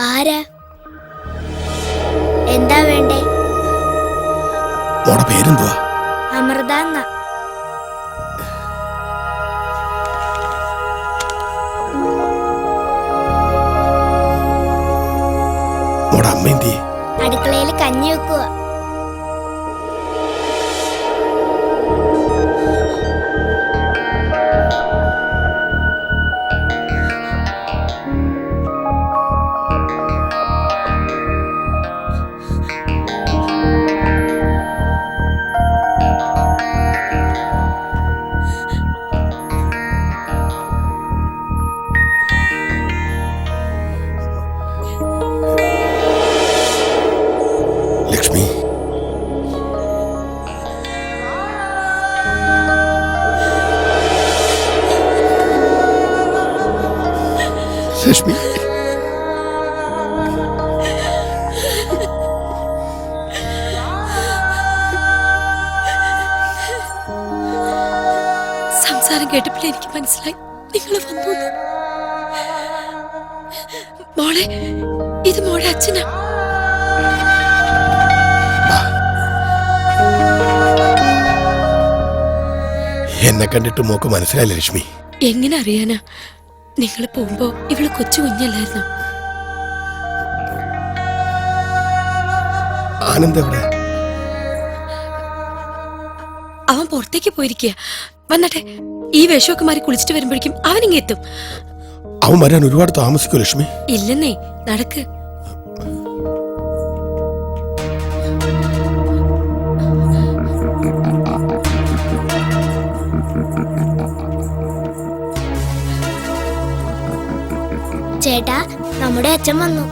K: ആരാ? എന്താ വേണ്ടേ?
J: പേരെന്തുവാ?
K: അമൃത. അടുക്കളയിൽ കഞ്ഞി വെക്കുക.
F: ലക്ഷ്മി, ലക്ഷ്മി,
C: സംസാരം കേട്ടപ്പോൾ എനിക്ക് മനസ്സിലായി നിങ്ങൾ വന്നു. മോളെ, ഇത് മോളെ അച്ഛനാ.
F: എന്നെ കണ്ടിട്ട് മോക്ക് മനസ്സിലായില്ല ലക്ഷ്മി?
C: എങ്ങനെ അറിയാനാ? നിങ്ങൾ പോകുമ്പോ ഇവള് കൊച്ചു കുഞ്ഞല്ലായിരുന്നു.
F: ആനന്ദ് എവിടെ?
C: അവൻ പുറത്തേക്ക് പോയിരിക്കുക. വന്നട്ടെ, ഈ വേഷമൊക്കെ മാറി കുളിച്ചിട്ട് വരുമ്പോഴേക്കും അവനിങ്ങ എത്തും.
F: അവൻ വരാൻ ഒരുപാട് താമസിക്കോ ലക്ഷ്മി?
C: ഇല്ലെന്നേ, നടക്ക്.
K: ചേട്ടാ, നമ്മുടെ അച്ഛൻ വന്നു.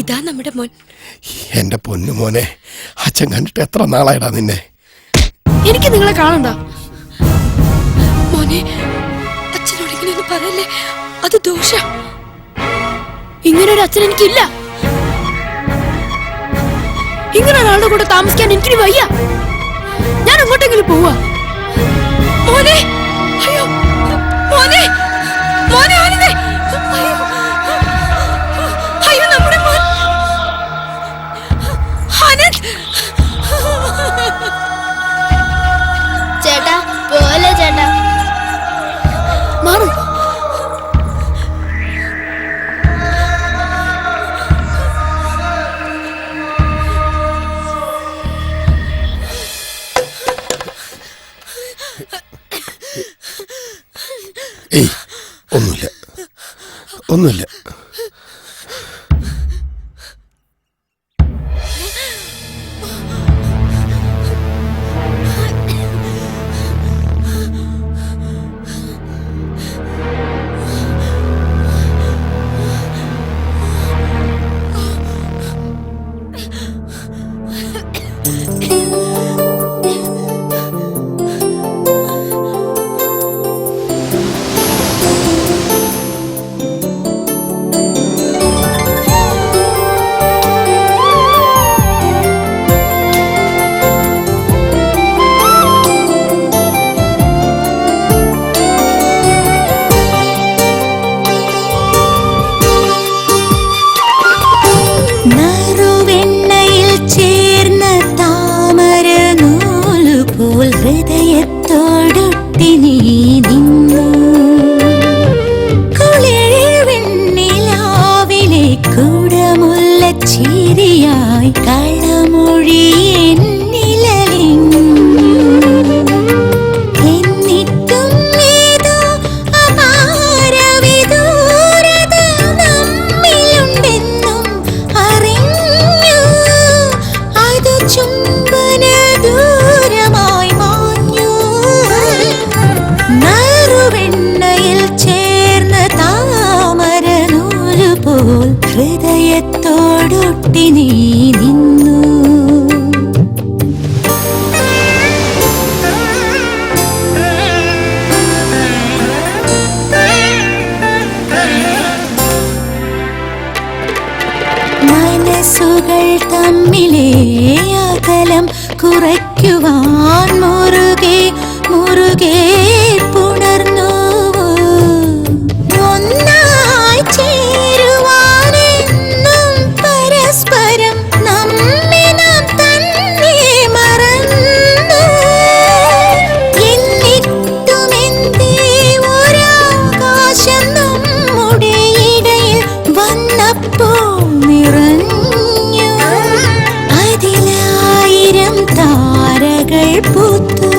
C: ഇതാ നമ്മുടെ മോൻ.
F: എന്റെ പൊന്നു മോനെ, അച്ഛൻ കണ്ടിട്ട് എത്ര നാളായിടാ നിന്നെ.
G: എനിക്ക് നിങ്ങളെ കാണണ്ട.
C: മോനെ, അച്ഛനോട് ഇങ്ങനെയൊന്നും പറയല്ലേ, അത് ദോഷ.
G: ഇങ്ങനൊരു അച്ഛൻ എനിക്കില്ല. ഇങ്ങനെ ഒരാളുടെ കൂടെ താമസിക്കാൻ എനിക്കിനി വയ്യ. ഞാൻ അങ്ങോട്ടെങ്കിലും പോവാ.
C: മോനെ, അയ്യോ മോനെ, മോനെ, മോനെ, അയ്യോ, അയ്യോ നമ്മുടെ മോൻ ആനന്ദ്.
K: ചേട്ടാ, പോലെ ചേട്ടാ.
G: മാറും.
F: ഏയ്, ഒന്നുമില്ല, ഒന്നുമില്ല.
G: അകലം കുറയ്ക്കുവാൻ മുറുകെ മുറുകെ പുണർന്നു ഒന്നായി ചേരുവാനെന്നും പരസ്പരം നമ്മെ നാം തന്നെ മറന്നു എന്നിട്ടുമെന്തേ ഒരാകാശം നമ്മുടെ ഇടയിൽ വന്നപ്പോൾ നിറഞ്ഞു അതിലായിരം താരകൾ പൂത്തു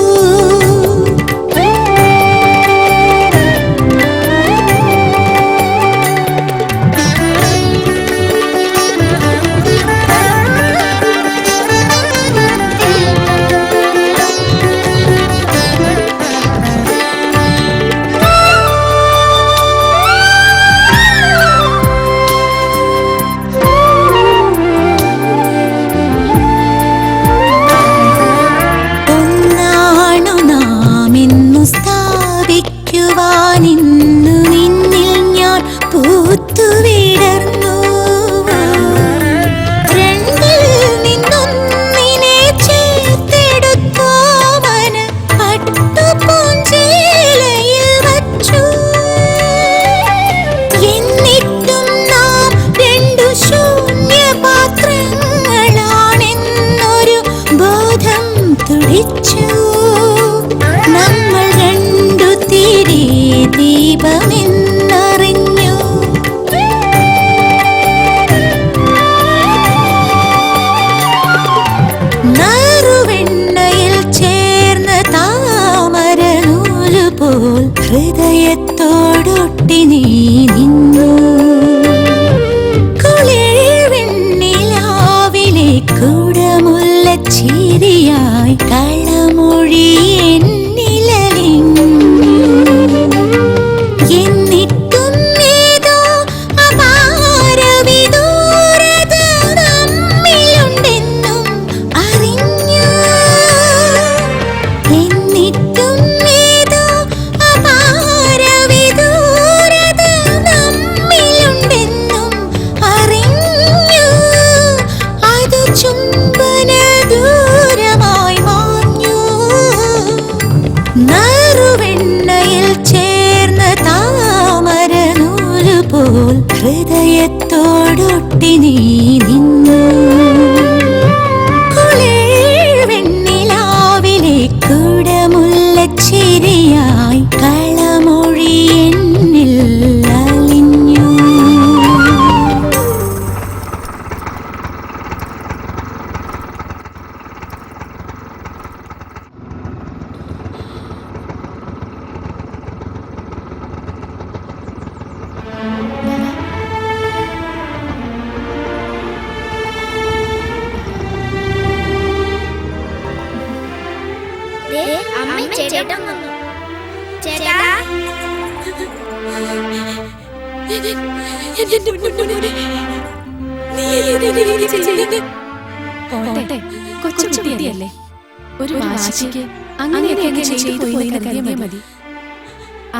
G: ഒന്നാണു നാമെന്നു സ്ഥാപിക്കുവാനിന്നു നിന്നിൽ ഞാൻ പൂത്തുവിടർന്നു രണ്ടിൽ നിന്നൊന്നിനെ ചേർത്തെടുത്തോമന പട്ടുപൂഞ്ചേലയിൽ വച്ചു എന്നിട്ടും നാം രണ്ടു ശൂന്യപാത്രങ്ങളാണെന്നൊരു ബോധം തുടിച്ചു നമ്മൾ രണ്ടു തിരി ദീപമെന്നറിഞ്ഞു നറുവെണ്ണയിൽ ചേർന്ന താമര നൂലുപോൽ ഹൃദയത്തോടൊട്ടി നീ നിന്നു കുളിർവെണ്ണിലാവിലെ കുടമുല്ലച്ചിരിയായി കളമൊഴി എന്നിലലിഞ്ഞു എന്നിട്ടും ഏതോ അപാരവിദൂരത നമ്മിലുണ്ടെന്നും അറിഞ്ഞു എന്നിട്ടും ഏതോ അപാരവിദൂരത നമ്മിലുണ്ടെന്നും അറിഞ്ഞു അത് ചുംബന ദൂരമായി മാഞ്ഞു നറുവെണ്ണയിൽ ചേർന്ന താമര നൂലുപോൽ ഹൃദയത്തോടൊട്ടി നീ നിന്നു കുളിർവെണ്ണിലാവിലെ കുടമുല്ലച്ചിരിയായി കളമൊഴി എന്നിൽ അലിഞ്ഞു
A: ചേട്ടൻ വന്നു. ചേട്ടാ
C: പോട്ടെ, കൊച്ചുകുട്ടിയല്ലേ, ഒരു വാശിക്ക് അങ്ങനെയൊക്കെ ചെയ്തു പോയി കരുതിയാ മതി.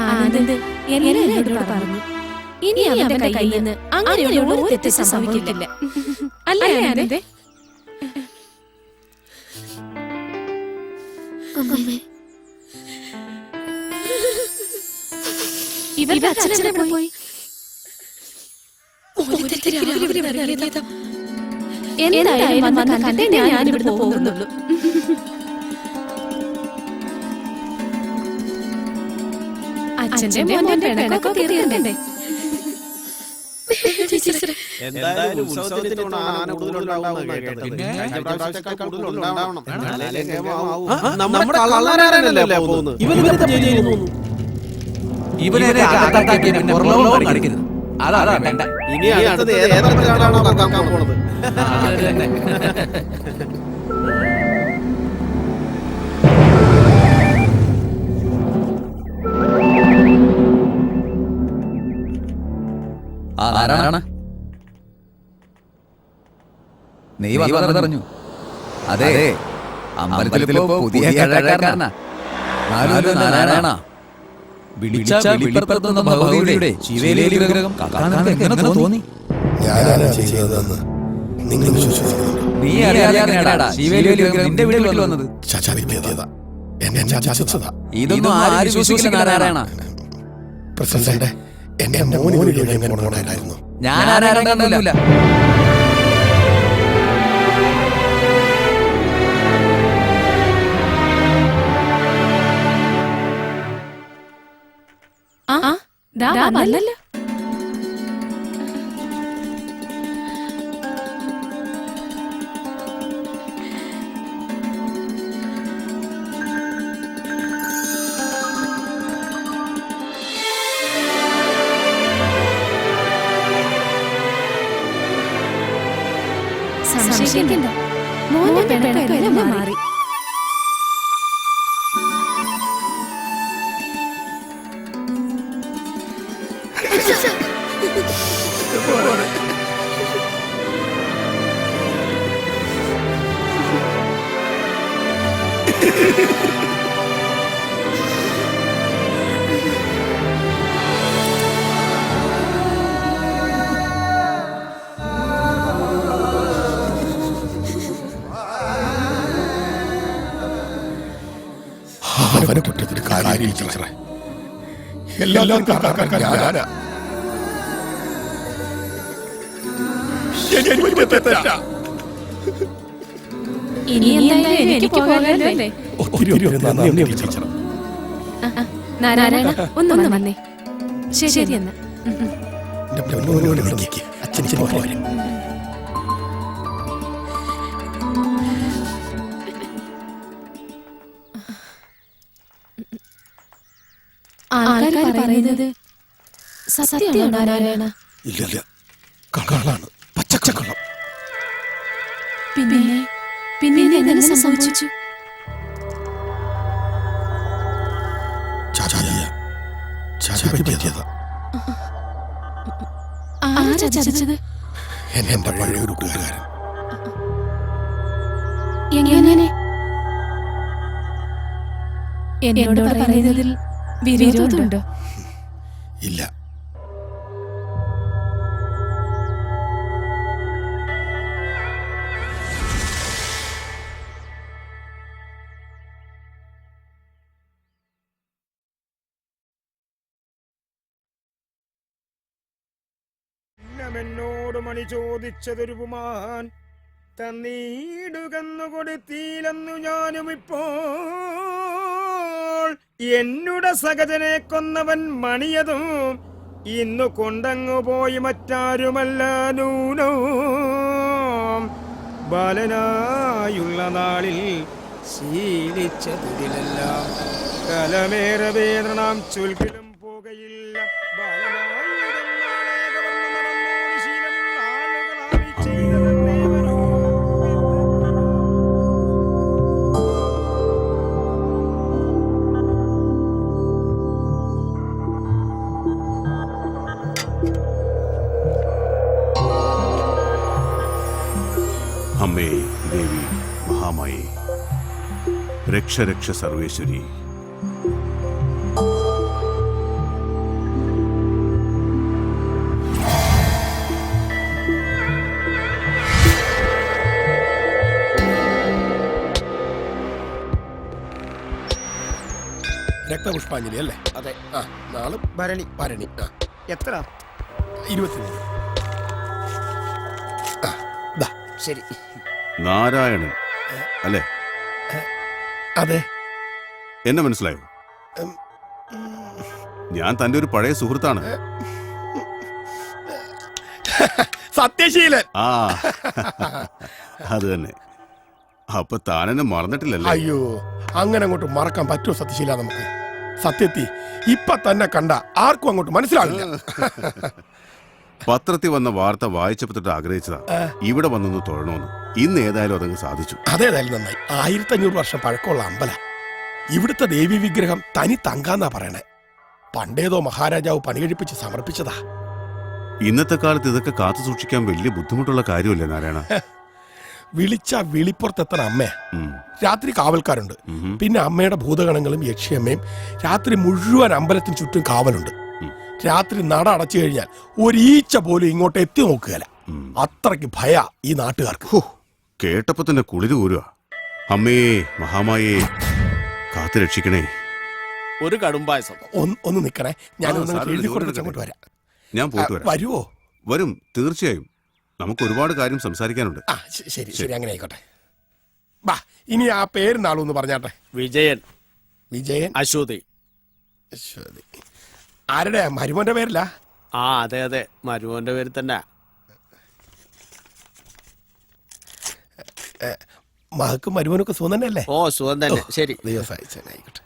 C: ആനന്ദ് എല്ലാം എന്നോട് പറഞ്ഞു. ഇനി അവന്റെ കയ്യിൽ നിന്ന് അങ്ങനെയുള്ള ഒരു തെറ്റ് സംഭവിക്കില്ല. അല്ലേ ആനന്ദേ? ഇവരുടെ അച്ഛനെ പോയി എന്തായാലും വന്ന് കണ്ടിട്ടേ ഞാൻ ഇവിടുന്ന് പോകുന്നുള്ളൂ. അച്ഛന്റെ മോന്റെ പിണക്കൊക്കെ തീർക്കണ്ടേ?
I: എന്തായാലും ഉത്സവത്തിന് ആന കൂടുതലുണ്ടാവുമെന്നാ കേട്ടത്. കഴിഞ്ഞ പ്രാവശ്യത്തേക്കാൾ കൂടുതലുണ്ടാവണം. എന്നാലേ ഗമമാവൂ. നമ്മുടെ കള്ളനാരനല്ലേ പോകുന്നത്.
D: ഇവനെ അകത്താക്കി പിന്നെ പുറലോകം കാണിക്കരുത്. അതാ വേണ്ട.
I: ഇനി അടുത്തത് ഏതരത്തിലാണോ കക്കാൻ പോണത്?
D: ആരാണ്? നീ പറഞ്ഞു. അതെ, അമ്പലത്തിലിപ്പോ പുതിയ കഴകാരനാ. നാരായണ വിളിച്ച വെളിപ്പെടുത്തുന്ന ഭഗവതിയുടെ ശിവേലി വിഗ്രഹം എങ്ങനെ തോന്നി?
F: ഞാനാണ് ചെയ്തതെന്ന് നിങ്ങൾ വിശ്വസിക്കുന്നു.
D: നീ അറിയാതെടാ ശിവേലി വിഗ്രഹം നിന്റെ വീട്ടിൽ വന്നത്. ഇതൊന്നും ആരും വിശ്വസിക്കില്ല നാരായണ. ഞാൻ ആരാണെന്നൊന്നുമില്ല.
C: വന്നല്ലോ. സംശയിക്കണ്ട, മോന്റെ പിണക്കെല്ലാം മാറി.
L: അവനെ കുറ്റത്തിന് കാര്യം ടീച്ചറെ. എല്ലാം ഞാനാ.
C: ഇനി എന്തായാലും എനിക്ക് പോകാനല്ലേ.
L: ഒത്തിരി നന്ദി ടീച്ചർ.
C: നാരായണ ഒന്ന് വന്നേ. ശരി എന്നാ.
L: അച്ഛൻ വരും.
C: ആൾക്കാർ പറയുന്നത് സത്യമാണോ നാരായണ?
L: ഇല്ല, കള്ളാണ്, പച്ചക്കള്ളം.
C: പിന്നെ എങ്ങനെ സംഭവിച്ചു? ചതിച്ചത്
L: എന്റെ പഴയ ഒരു കൂട്ടുകാരൻ.
C: എങ്ങനെ? എന്നോട് പറയുന്നതിൽ വിരോധമുണ്ടോ?
L: ഇല്ല.
M: എന്നോട് മണി ചോദിച്ചതൊരു പുമാൻ തന്നീടുകന്നു കൊടുത്തീലെന്നു ഞാനും ഇപ്പോൾ. എന്നുടെ സഹജനെ കൊന്നവൻ മണിയതും ഇന്നു കൊണ്ടങ്ങു പോയി മറ്റാരുമല്ല നൂനോ. ബാലനായുള്ള നാളിൽ ശീലിച്ചതിലെല്ലാം കലമേറെ വേദനാം ചൊൽക്കിലും പോകയില്ല.
I: അമ്മേ ദേവി മഹാമായേ, രക്ഷ രക്ഷ സർവേശ്വരി.
L: രക്തപുഷ്പാഞ്ജലി അല്ലേ?
M: അതെ.
L: നാളും
M: ഭരണി. എത്ര?
L: 23.
M: ശരി.
I: നാരായണൻ അല്ലേ?
L: അതെ.
I: എന്നെ മനസ്സിലായോ? ഞാൻ തന്റെ ഒരു പഴയ സുഹൃത്താണ്.
L: സത്യശീലൻ.
I: ആ അത് തന്നെ. അപ്പൊ താനെന്നെ മറന്നിട്ടില്ലല്ലേ?
L: അയ്യോ, അങ്ങനെ അങ്ങോട്ട് മറക്കാൻ പറ്റുമോ സത്യശീല? നമുക്ക് സത്യത്തി ഇപ്പൊ തന്നെ കണ്ട ആർക്കും അങ്ങോട്ട് മനസ്സിലാവില്ല.
I: പത്രത്തിൽ വന്ന വാർത്ത വായിച്ചപ്പോട്ട് ആഗ്രഹിച്ചതാ ഇവിടെ വന്നൊന്ന് തൊഴണമെന്ന്. ഇന്ന് ഏതായാലും അതങ്ങ് സാധിച്ചു.
L: അതേതായാലും നന്നായി. 1500 വർഷം പഴക്കമുള്ള അമ്പല. ഇവിടുത്തെ ദേവി വിഗ്രഹം തനി തങ്കാന്നാ പറയണേ. പണ്ടേതോ മഹാരാജാവ് പണി കഴിപ്പിച്ച് സമർപ്പിച്ചതാ.
I: ഇന്നത്തെ കാലത്ത് ഇതൊക്കെ കാത്തു സൂക്ഷിക്കാൻ വലിയ ബുദ്ധിമുട്ടുള്ള കാര്യമല്ലേ നാരായണ?
L: വിളിച്ച വിളിപ്പുറത്തെത്തണ അമ്മേ. രാത്രി കാവൽക്കാരുണ്ട്. പിന്നെ അമ്മയുടെ ഭൂതഗണങ്ങളും യക്ഷിയമ്മയും രാത്രി മുഴുവൻ അമ്പലത്തിന് ചുറ്റും കാവലുണ്ട്. രാത്രി നട അടച്ചു കഴിഞ്ഞാൽ ഒരീച്ച പോലും ഇങ്ങോട്ട് എത്തി നോക്കുകയല്ല. അത്രയ്ക്ക് ഭയ ഈ നാട്ടുകാർക്ക്.
I: കേട്ടപ്പോ തന്നെ കുളിര് കൂരുക. അമ്മേ മഹാമായേ കാത്തു രക്ഷിക്കണേ.
J: ഒരു കടുംപായസം.
L: ഒന്ന് നിക്കണേ, ഞാൻ
I: ആ, സാരമില്ല,
L: എഴുതി
I: ചോറ്
L: കൊടുത്തിട്ട്
I: എടുക്കട്ടെ.
L: അങ്ങോട്ട് വരാം.
I: ഞാൻ പോയിട്ട് വരാം.
L: വരുവോ?
I: വരും, തീർച്ചയായും. നമുക്ക് ഒരുപാട് കാര്യം സംസാരിക്കാനുണ്ട്.
L: ആ ശരി ശരി, അങ്ങനെ ആയിക്കോട്ടെ. ബാ, ഇനി ആ പേര് നാളൊന്ന് പറഞ്ഞാട്ടെ.
J: വിജയൻ.
L: വിജയൻ.
J: അശ്വതി.
L: അശ്വതി. ആരുടെ? മരുമോന്റെ പേരില്ല?
J: ആ അതെ അതെ, മരുമോന്റെ പേര് തന്നെ.
L: മകക്കും മരുമോനൊക്കെ സുഖം തന്നെയല്ലേ?
J: ഓ സുഖം തന്നെ. ശരി,
L: ദൈവം സഹായിച്ചായിക്കോട്ടെ.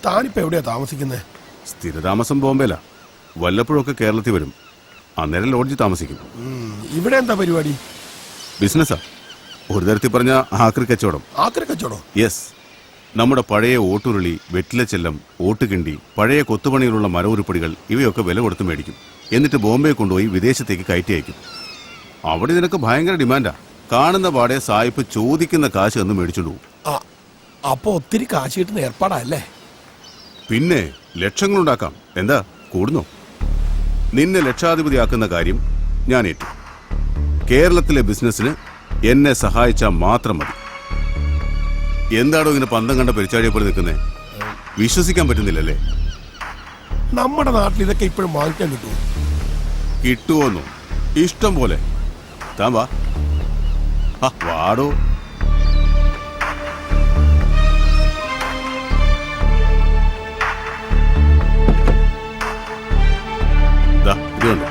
L: താനിപ്പോ എവിടെയാ താമസിക്കുന്നത്?
I: സ്ഥിരതാമസം ബോംബെയിലാ. വല്ലപ്പോഴൊക്കെ കേരളത്തിൽ വരും. അന്നേരം ലോഡ്ജിൽ താമസിക്കും.
L: ഇവിടെ എന്താ പരിപാടി?
I: ബിസിനസ്സാ. ഒരു തരത്തിൽ പറഞ്ഞ ആക്രി കച്ചവടം.
L: ആക്രി കച്ചവടം?
I: യെസ്. നമ്മുടെ പഴയ ഓട്ടുരുളി, വെറ്റിലച്ചെല്ലം, ഓട്ടുകിണ്ടി, പഴയ കൊത്തുപണിയിലുള്ള മരവുരുപ്പടികൾ ഇവയൊക്കെ വില കൊടുത്ത് മേടിക്കും. എന്നിട്ട് ബോംബെ കൊണ്ടുപോയി വിദേശത്തേക്ക് കയറ്റി അയക്കും. അവിടെ ഇതിനൊക്കെ ഭയങ്കര ഡിമാൻഡാ. കാണുന്ന പാടെ സായിപ്പ് ചോദിക്കുന്ന കാശ് എന്ന് മേടിച്ചോണ്ട് പോകും.
L: അപ്പൊ ഒത്തിരി കാശ് കിട്ടുന്ന ഏർപ്പാടല്ലേ?
I: പിന്നെ ലക്ഷങ്ങളുണ്ടാക്കാം. എന്താ കൂടുന്നു? നിന്നെ ലക്ഷാധിപതിയാക്കുന്ന കാര്യം ഞാൻ ഏറ്റു. കേരളത്തിലെ ബിസിനസ്സിന് എന്നെ സഹായിച്ചാൽ മാത്രം മതി. എന്താണോ ഇങ്ങനെ പന്തം കണ്ട പെരിച്ചാടിയെ പോലെ നിൽക്കുന്നേ? വിശ്വസിക്കാൻ പറ്റുന്നില്ലല്ലേ?
L: നമ്മുടെ നാട്ടിൽ ഇതൊക്കെ ഇപ്പോഴും വാങ്ങിക്കാൻ കിട്ടുമോ?
I: കിട്ടുമോന്നോ? ഇഷ്ടം പോലെ. താൻ വാ. വാടോ. ഇതുണ്ട്.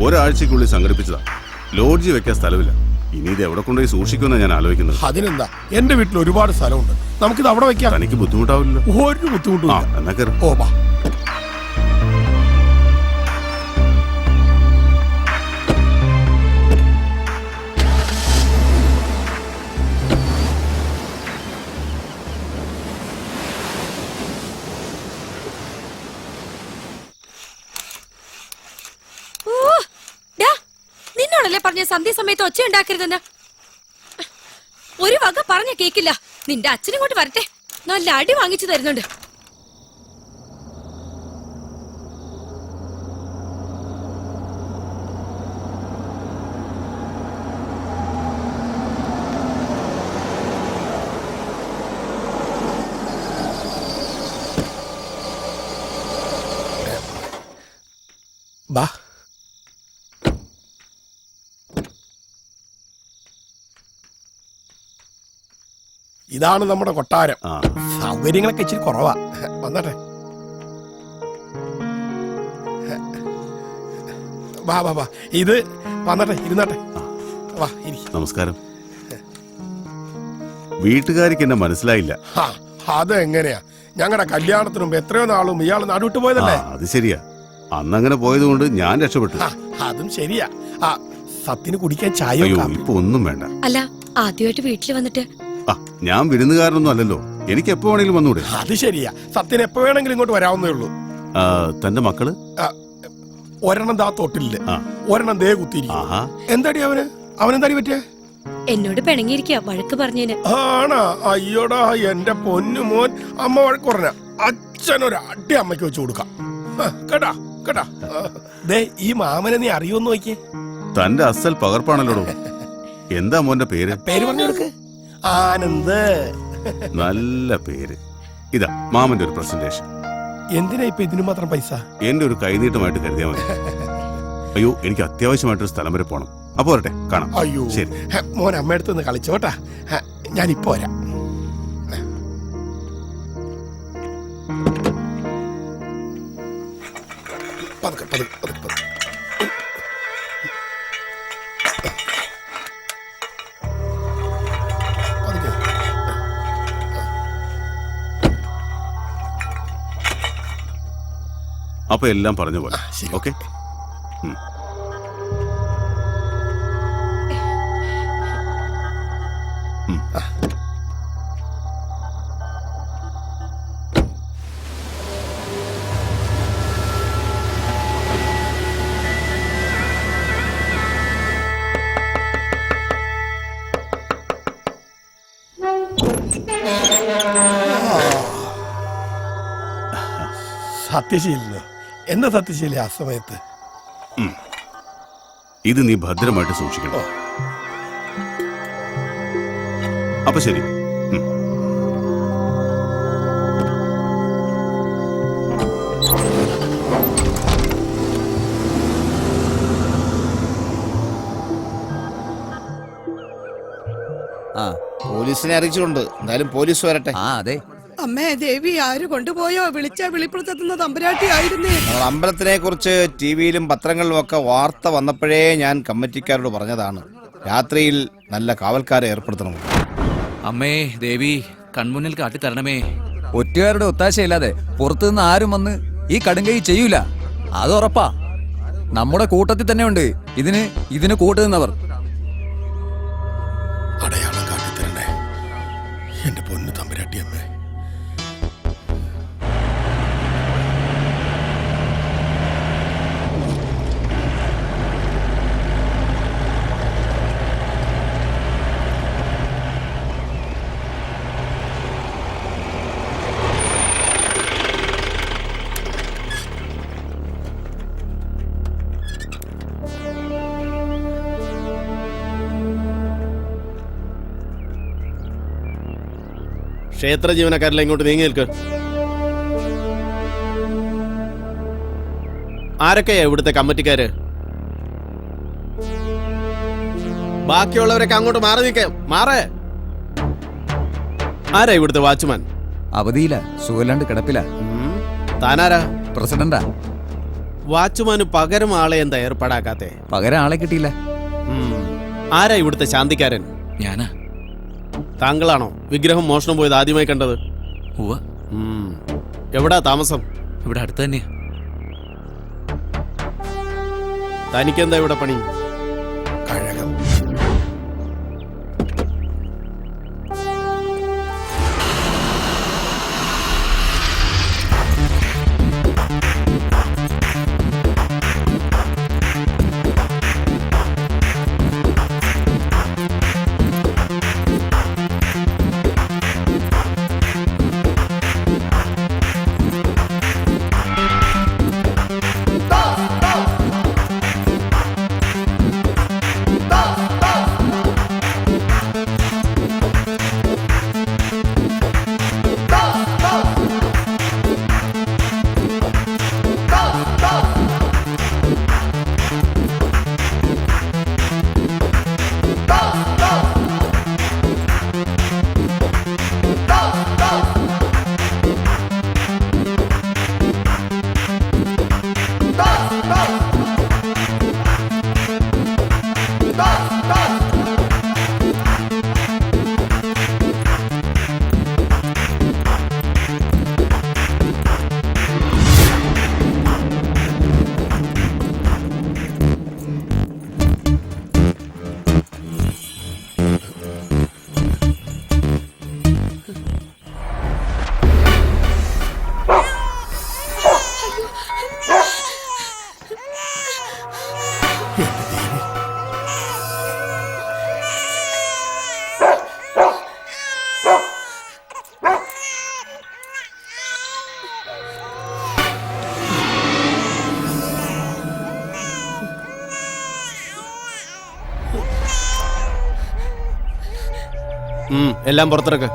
I: ഒരാഴ്ചക്കുള്ളിൽ സംഘടിപ്പിച്ചതാ. ലോഡ്ജി വെക്കാൻ സ്ഥലമില്ല. ഇനി ഇത് എവിടെ കൊണ്ടുപോയി സൂക്ഷിക്കുമെന്നാണ് ഞാൻ ആലോചിക്കുന്നത്.
L: അതിനെന്താ, എന്റെ വീട്ടിൽ ഒരുപാട് സ്ഥലമുണ്ട്, നമുക്കിത് അവിടെ വെക്കാം.
I: തനിക്ക് ബുദ്ധിമുട്ടാവില്ലല്ലോ?
L: ഒരു ബുദ്ധിമുട്ടും
I: എന്നാ കയറി.
L: ഓ ബാ.
C: നിന്നോടല്ലേ പറഞ്ഞ സന്ധ്യ സമയത്ത് ഒച്ച ഉണ്ടാക്കരുതെന്ന്? ഒരു വക പറഞ്ഞ കേക്കില്ല. നിന്റെ അച്ഛനിങ്ങോട്ട് വരട്ടെ, നല്ല അടി വാങ്ങിച്ചു തരുന്നുണ്ട്.
L: ബാ. ഇതാണ് നമ്മുടെ കൊട്ടാരം. സൗകര്യങ്ങളൊക്കെ ഇച്ചിരി കുറവാ. വന്നട്ടെ. വാ വാ വാ. ഇത് വന്നട്ടെ, ഇരുന്നട്ടെ. വാ ഇരി.
I: നമസ്കാരം. വീട്ടുകാർക്ക് എന്നെ മനസ്സിലായില്ല.
L: അതെങ്ങനെയാ? ഞങ്ങളുടെ കല്യാണത്തിന് മുമ്പ് എത്രയോ നാളും ഇയാൾ നാടുവിട്ട് പോയതല്ലേ?
I: അത് ശരിയാ. അന്നങ്ങനെ പോയതുകൊണ്ട് ഞാൻ രക്ഷപ്പെട്ടു.
L: അതും ശരിയാ. സത്തിന് കുടിക്കാൻ ചായ?
I: ഇപ്പൊ ഒന്നും വേണ്ട.
C: അല്ല, ആദ്യമായിട്ട് വീട്ടിൽ വന്നിട്ട്
I: ഞാൻ വിരുന്നുകാരനൊന്നും അല്ലല്ലോ. എനിക്ക് എപ്പോ വേണമെങ്കിലും വന്നൂടെ?
L: അത് ശരിയാ. സത്യന് എപ്പോ വേണമെങ്കിലും ഇങ്ങോട്ട് വരാവുന്നേ ഉള്ളൂ.
I: തന്റെ മക്കള്?
L: ഒരെണ്ണം ദാ തൊട്ടില്ല, ഒരെണ്ണം ദേ കുത്തിയിരിക്കും. എന്താടി അവനെന്താടി പറ്റിയ?
C: എന്നോട് പിണങ്ങിയിരിക്കുക, വഴക്ക് പറഞ്ഞേന്.
L: ആണാ? അയ്യോടാ എന്റെ പൊന്നു മോൻ. അമ്മ വഴക്ക് പറഞ്ഞ അച്ഛനൊരു അടി അമ്മയ്ക്ക് വെച്ച് കൊടുക്കാം. കേട്ടാ കേട്ടാ. ദേ ഈ മാമനെ നീ അറിയുമെന്ന് നോക്കിയേ.
I: തന്റെ അസൽ പകർപ്പാണല്ലോ. എന്താ മോന്റെ പേര്?
L: പേര് പറഞ്ഞു കൊടുക്ക്. ആനന്ദ്.
I: നല്ല പേര്. ഇതാ മാമന്റെ ഒരു പ്രസന്റേഷൻ.
L: എന്തിനാ ഇപ്പൊ ഇതിനു മാത്രം പൈസ?
I: എന്റെ ഒരു കൈനീട്ടമായിട്ട് കരുതിയാൽ മതി. അയ്യോ, എനിക്ക് അത്യാവശ്യമായിട്ടൊരു സ്ഥലം വരെ പോണം. അപ്പൊ വരട്ടെ, കാണാം.
L: അയ്യോ
I: ശരി.
L: മോൻ അമ്മയടുത്ത് നിന്ന് കളിച്ചോട്ടാ. ഞാനിപ്പോ വരാം. പതുക്കെ പതുക്കെ പതുക്കെ പതുക്കെ.
I: അപ്പൊ എല്ലാം പറഞ്ഞ പോലെ. ഓക്കെ.
L: സത്യശീലനോ? എന്താ സത്യശീലി ആ സമയത്ത്?
I: ഇത് നീ ഭദ്രമായിട്ട് സൂക്ഷിക്കണം. അപ്പൊ ശരി.
J: പോലീസിനെ അറിയിച്ചിട്ടുണ്ട്. എന്തായാലും പോലീസ് വരട്ടെ.
D: അതെ.
H: അമ്മേ ദേവി ആര് കൊണ്ടുപോയോ? വിളിച്ചാ വിളിപ്പുറത്തെത്തുന്ന തമ്പുരാട്ടി ആയിരുന്നേ.
J: അമ്പലത്തിനെ കുറിച്ച് ടിവിയിലും പത്രങ്ങളിലും ഒക്കെ വാർത്ത വന്നപ്പോഴേ ഞാൻ കമ്മിറ്റിക്കാരോട് പറഞ്ഞതാണ്, രാത്രിയിൽ നല്ല കാവൽക്കാരെ ഏർപ്പെടുത്തണം. അമ്മേ ദേവി, കൺമുന്നിൽ കാട്ടിത്തരണമേ.
D: ഒറ്റുകാരുടെ ഒത്താശയില്ലാതെ പുറത്തുനിന്ന് ആരും വന്ന് ഈ കടുങ്കൈ ചെയ്യൂല, അത് ഉറപ്പാ. നമ്മുടെ കൂട്ടത്തിൽ തന്നെ ഉണ്ട് ഇതിന് കൂട്ടുനിന്നവർ.
L: അടയാളം കാട്ടിത്തരണേ എന്റെ പൊന്നു തമ്പുരാട്ടി അമ്മേ.
M: ക്ഷേത്ര ജീവനക്കാരെല്ലാം ഇങ്ങോട്ട് നീങ്ങി നിൽക്ക്. ആരൊക്കെയാ ഇവിടുത്തെ കമ്മിറ്റിക്കാര്? ബാക്കിയുള്ളവരൊക്കെ അങ്ങോട്ട് മാറി നിൽക്കാം. മാറേ. ആരാ ഇവിടുത്തെ വാച്ച്മാൻ?
D: അവധിയില്ല, സുഖമില്ലാണ്ട് കിടപ്പില്ല.
M: താനാരാ?
D: പ്രസിഡന്റാ.
M: വാച്ച്മാന് പകരം ആളെ എന്താ ഏർപ്പാടാക്കാത്തെ?
D: പകരം ആളെ കിട്ടിയില്ല.
M: ആരാ ഇവിടുത്തെ ശാന്തിക്കാരൻ?
J: ഞാനാ.
M: താങ്കളാണോ വിഗ്രഹം മോഷണം പോയത് ആദ്യമായി കണ്ടത്? എവിടാ താമസം?
J: ഇവിടെ അടുത്ത് തന്നെയാ.
M: തനിക്കെന്താ ഇവിടെ പണി?
L: കഴകം.
M: എല്ലാം പുറത്തിറക്ക്.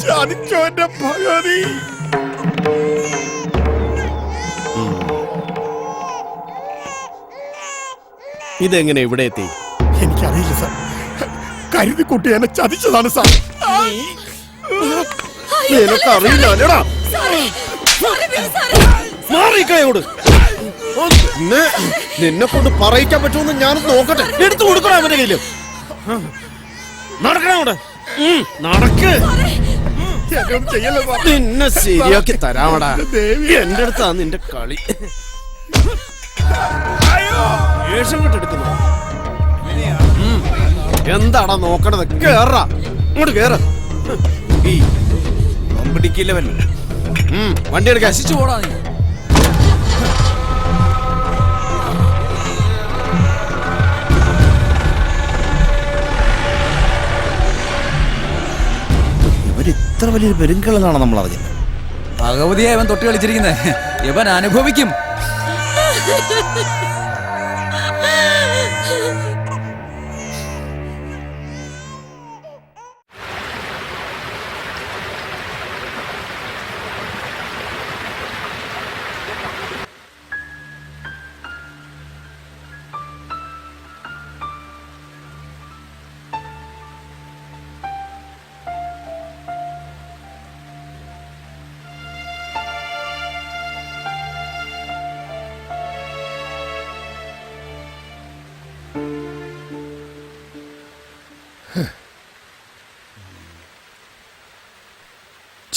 L: ചതിച്ചോന്റെ ഭഗവതി.
M: ഇതെങ്ങനെ ഇവിടെ എത്തി?
L: എനിക്കറിയില്ല സാർ. കരുതിക്കുട്ടി എന്നെ ചതിച്ചതാണ് സാർ.
M: നിനക്കറിയില്ലടാ. നിന്നെ കൊണ്ട് പറയിക്കാൻ പറ്റുമെന്ന് ഞാൻ നോക്കട്ടെ. എടുത്തു കൊടുക്കണം അവന്റെ കയ്യിലും. നടക്കണം അവിടെ. നടക്ക്. നിന്നെ ശരിയാക്കി തരാമടാ. എന്റെ അടുത്താ നിന്റെ കളി. വേഷം കെട്ടെടുക്കുന്നു. എന്താടാ നോക്കണത്? കേറാ, ഇങ്ങോട്ട് കേറ.
D: പിടിക്കില്ലവൻ.
M: വണ്ടി എടുക്കാൻ.
D: പോടാ നീ.
J: ഇത്ര വലിയൊരു പെരുങ്കള്ളനാണ് നമ്മൾ അറിഞ്ഞത്.
D: ഭഗവതിയെ ഇവൻ തൊട്ട് കളിച്ചിരിക്കുന്നത്, ഇവൻ അനുഭവിക്കും.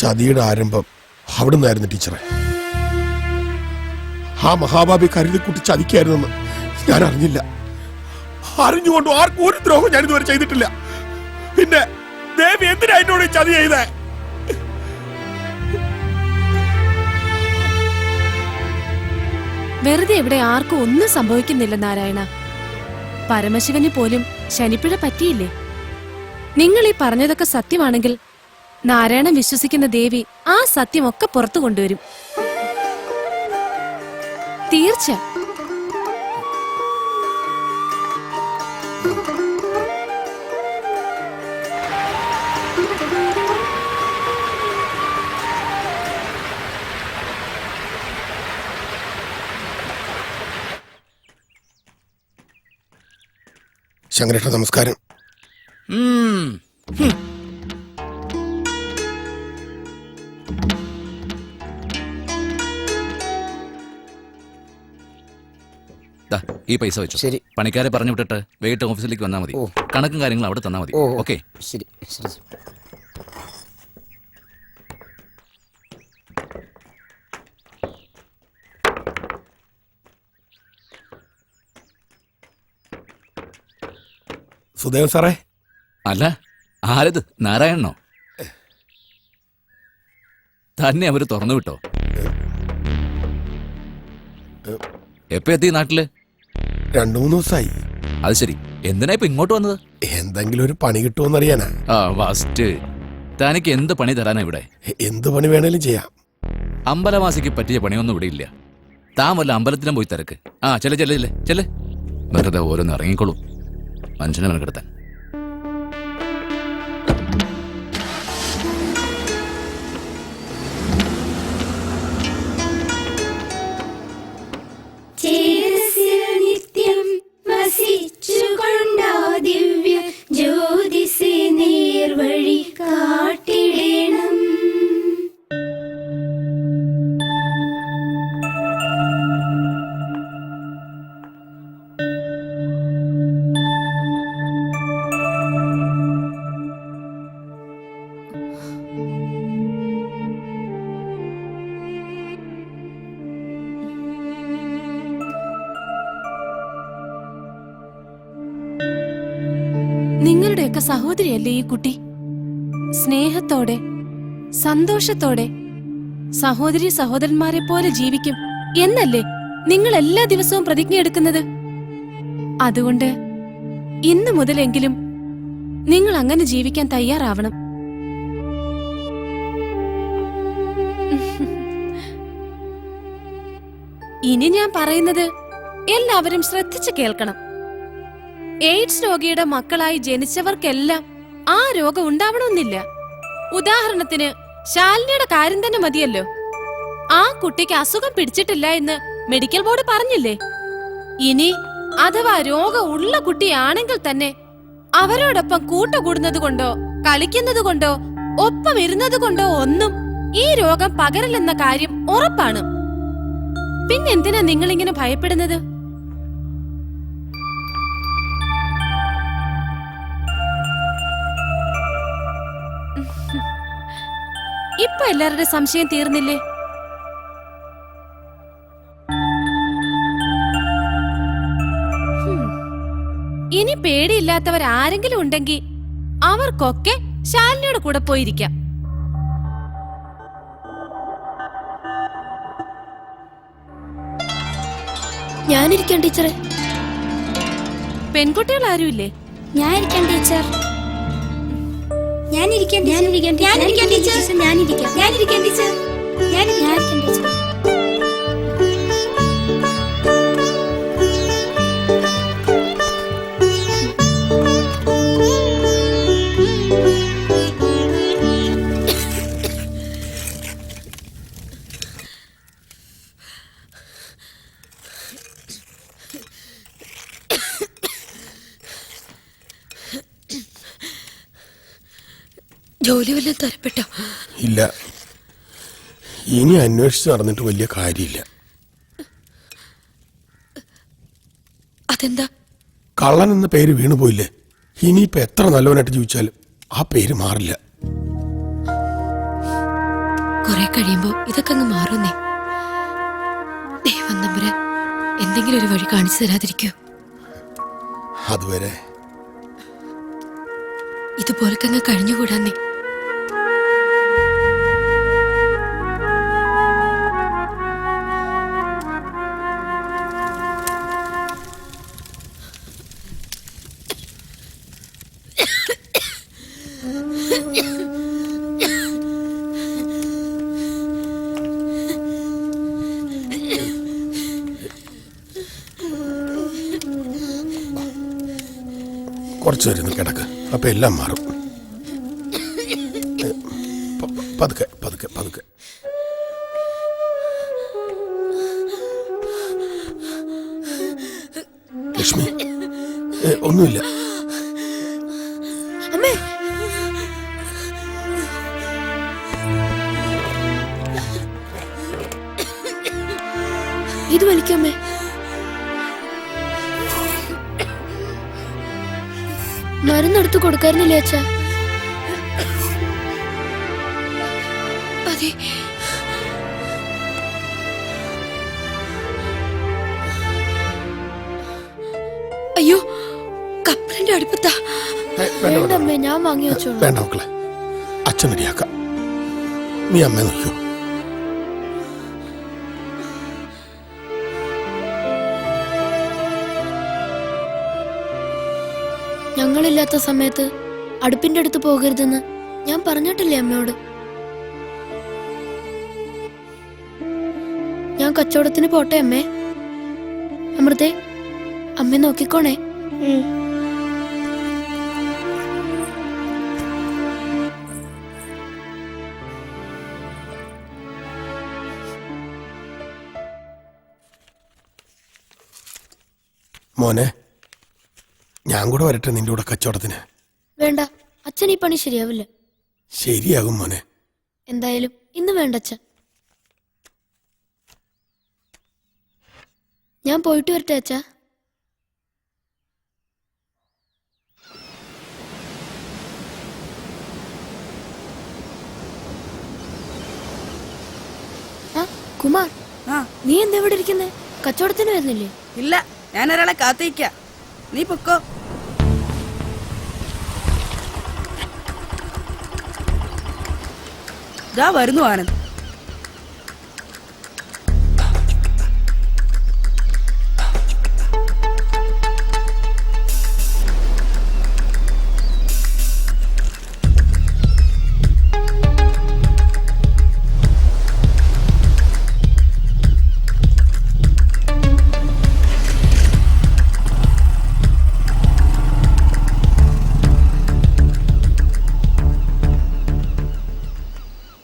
L: ചതിയുടെ ആരംഭം അവിടുന്നായിരുന്നു ടീച്ചറെ. ആ മഹാഭാവി കരുതിക്കുട്ടി ചതിക്കായിരുന്നെന്ന് ഞാൻ അറിഞ്ഞില്ല. അറിഞ്ഞുകൊണ്ടും ആർക്കും ഒരു ദ്രോഹം ഞാൻ ഇതുവരെ ചെയ്തിട്ടില്ല. പിന്നെ ദേവി എന്തിനാ എന്നോട് ചതി ചെയ്തേ?
C: വെറുതെ ഇവിടെ ആർക്കും ഒന്നും സംഭവിക്കുന്നില്ല നാരായണ. പരമശിവന് പോലും ശനിപ്പിഴ പറ്റിയില്ലേ? നിങ്ങൾ ഈ പറഞ്ഞതൊക്കെ സത്യമാണെങ്കിൽ നാരായണൻ വിശ്വസിക്കുന്ന ദേവി ആ സത്യമൊക്കെ പുറത്തു കൊണ്ടുവരും. തീർച്ച.
L: ശങ്കരേട്ട നമസ്കാരം.
J: ഈ പൈസ വെച്ചു. ശരി. പണിക്കാരെ പറഞ്ഞു വിട്ടിട്ട് വൈകിട്ട് ഓഫീസിലേക്ക് വന്നാൽ മതി. കണക്കും കാര്യങ്ങളും അവിടെ തന്നാൽ മതി. ഓക്കെ. ശരി.
L: സുദേവൻ സാറേ.
J: അല്ല, ആരത്? നാരായണനോ? തന്നെ അവര് തുറന്നു വിട്ടോ? എപ്പോ എത്തി നാട്ടില്?
L: 2-3 ദിവസമായി.
J: അത് ശരി. എന്തിനാ ഇപ്പൊ ഇങ്ങോട്ട് വന്നത്?
L: എന്തെങ്കിലും ഒരു പണി കിട്ടുമെന്നറിയാനാ.
J: ഫസ്റ്റ് തനിക്ക് എന്ത് പണി തരാനാ ഇവിടെ?
L: എന്ത് പണി വേണേലും ചെയ്യാം.
J: അമ്പലവാസിക്ക് പറ്റിയ പണിയൊന്നും ഇവിടെ ഇല്ല. താൻ വല്ല അമ്പലത്തിലും പോയി തിരക്ക്. ചെല്ല്. വെറുതെ ഓരോന്ന് ഇറങ്ങിക്കോളൂ. മനുഷ്യനെ മെനക്കെടുത്താൻ.
K: നിത്യം വസിച്ചുകൊണ്ടോ ദിവ്യ ജ്യോതിസേ നേർവഴി കാട്ടിടേണം.
C: നിങ്ങളുടെയൊക്കെ സഹോദരിയല്ലേ ഈ കുട്ടി? സ്നേഹത്തോടെ സന്തോഷത്തോടെ സഹോദരി സഹോദരന്മാരെ പോലെ ജീവിക്കും എന്നല്ലേ നിങ്ങൾ എല്ലാ ദിവസവും പ്രതിജ്ഞ എടുക്കുന്നത്? അതുകൊണ്ട് ഇന്നു മുതലെങ്കിലും നിങ്ങൾ അങ്ങനെ ജീവിക്കാൻ തയ്യാറാവണം. ഇനി ഞാൻ പറയുന്നത് എല്ലാവരും ശ്രദ്ധിച്ചു കേൾക്കണം. എയ്ഡ്സ് രോഗിയുടെ മക്കളായി ജനിച്ചവർക്കെല്ലാം ആ രോഗം ഉണ്ടാവണമെന്നില്ല. ഉദാഹരണത്തിന് ശാലിനിയുടെ കാര്യം തന്നെ മതിയല്ലോ. ആ കുട്ടിക്ക് അസുഖം പിടിച്ചിട്ടില്ല എന്ന് മെഡിക്കൽ ബോർഡ് പറഞ്ഞില്ലേ? ഇനി അഥവാ രോഗം ഉള്ള കുട്ടിയാണെങ്കിൽ തന്നെ അവരോടൊപ്പം കൂട്ടുകൂടുന്നത് കൊണ്ടോ കളിക്കുന്നത് കൊണ്ടോ ഒപ്പം ഇരുന്നത് കൊണ്ടോ ഒന്നും ഈ രോഗം പകരില്ലെന്ന കാര്യം ഉറപ്പാണ്. പിന്നെന്തിനാ നിങ്ങളിങ്ങനെ ഭയപ്പെടുന്നത്? ഇപ്പൊ എല്ലാവരുടെ സംശയം തീർന്നില്ലേ? ഇനി പേടിയില്ലാത്തവരാരെങ്കിലും ഉണ്ടെങ്കിൽ അവർക്കൊക്കെ ശാലിനിയുടെ കൂടെ പോയിരിക്കാം.
G: ഞാനിരിക്കാം ടീച്ചറെ.
C: പെൺകുട്ടികൾ ആരുമില്ലേ?
K: ഞാൻ ഇരിക്കാം ടീച്ചർ. ഞാനിരിക്കാം ടീച്ചർ. ഞാനിരിക്കാം ടീച്ചർ.
G: ജോലി വല്ലതും തരപ്പെട്ടോ?
L: ഇല്ല, ഇനി അന്വേഷിച്ച് നടന്നിട്ട് വലിയ കാര്യമില്ല.
G: അതെന്താ?
L: കള്ളൻ എന്ന പേര് വീണുപോയില്ലേ? ഇനിയിപ്പോ എത്ര നല്ലവനായിട്ട് ജീവിച്ചാലും ആ പേര് മാറില്ല.
G: കുറെ കഴിയുമ്പോ ഇതൊക്കെ അങ്ങ് മാറുന്നേ. ദൈവം തമ്പുരാൻ എന്തെങ്കിലും ഒരു വഴി കാണിച്ചു തരാതിരിക്കോ?
L: അതുവരെ
G: ഇതുപോലൊക്കെ അങ്ങ് കഴിഞ്ഞുകൂടാന്നേ.
L: കുറച്ചു നേരം കിടക്ക്, അപ്പൊ എല്ലാം മാറും. പതുക്കെ പതുക്കെ പതുക്കെ. ലക്ഷ്മി, ഒന്നുമില്ല.
G: അമ്മേ, ഇത് വലിക്കമ്മേ. മരുന്നെടുത്ത് കൊടുക്കാറുന്നില്ലേ അച്ഛാ? അതെ. അയ്യോ, കപ്പലിന്റെ അടുപ്പത്താ. വേണ്ടമ്മേ, ഞാൻ വാങ്ങി വെച്ചോളൂ.
L: വേണ്ട മക്കളെ, അച്ഛൻ റെഡിയാക്കാം. നീ അമ്മ നോക്കൂ.
G: ഞങ്ങളില്ലാത്ത സമയത്ത് അടുപ്പിന്റെ അടുത്ത് പോകരുതെന്ന് ഞാൻ പറഞ്ഞിട്ടില്ലേ അമ്മയോട്? ഞാൻ കച്ചവടത്തിന് പോട്ടെ അമ്മേ. അമൃതേ, അമ്മ നോക്കിക്കോണേ.
L: മോനെ, ഞാൻ കൂടെ വരട്ടെ നിന്റെ കൂടെ കച്ചവടത്തിന്?
G: വേണ്ട, അച്ഛൻ ഈ പണി ശരിയാവില്ല.
L: ശരിയാകും മോനെ.
G: എന്തായാലും ഇന്ന് വേണ്ട അച്ഛ. ഞാൻ പോയിട്ട് വരട്ടെ അച്ഛ. ആ കുമാർ, നീ എന്താ ഇവിടെ ഇരിക്കുന്നേ? കച്ചവടത്തിന് വരുന്നില്ലേ?
H: ഇല്ല, ഞാൻ ഒരാളെ കാത്തിരിക്ക. നീ പൊക്കോ. ദാ വരുന്നു ആനന്ദ്.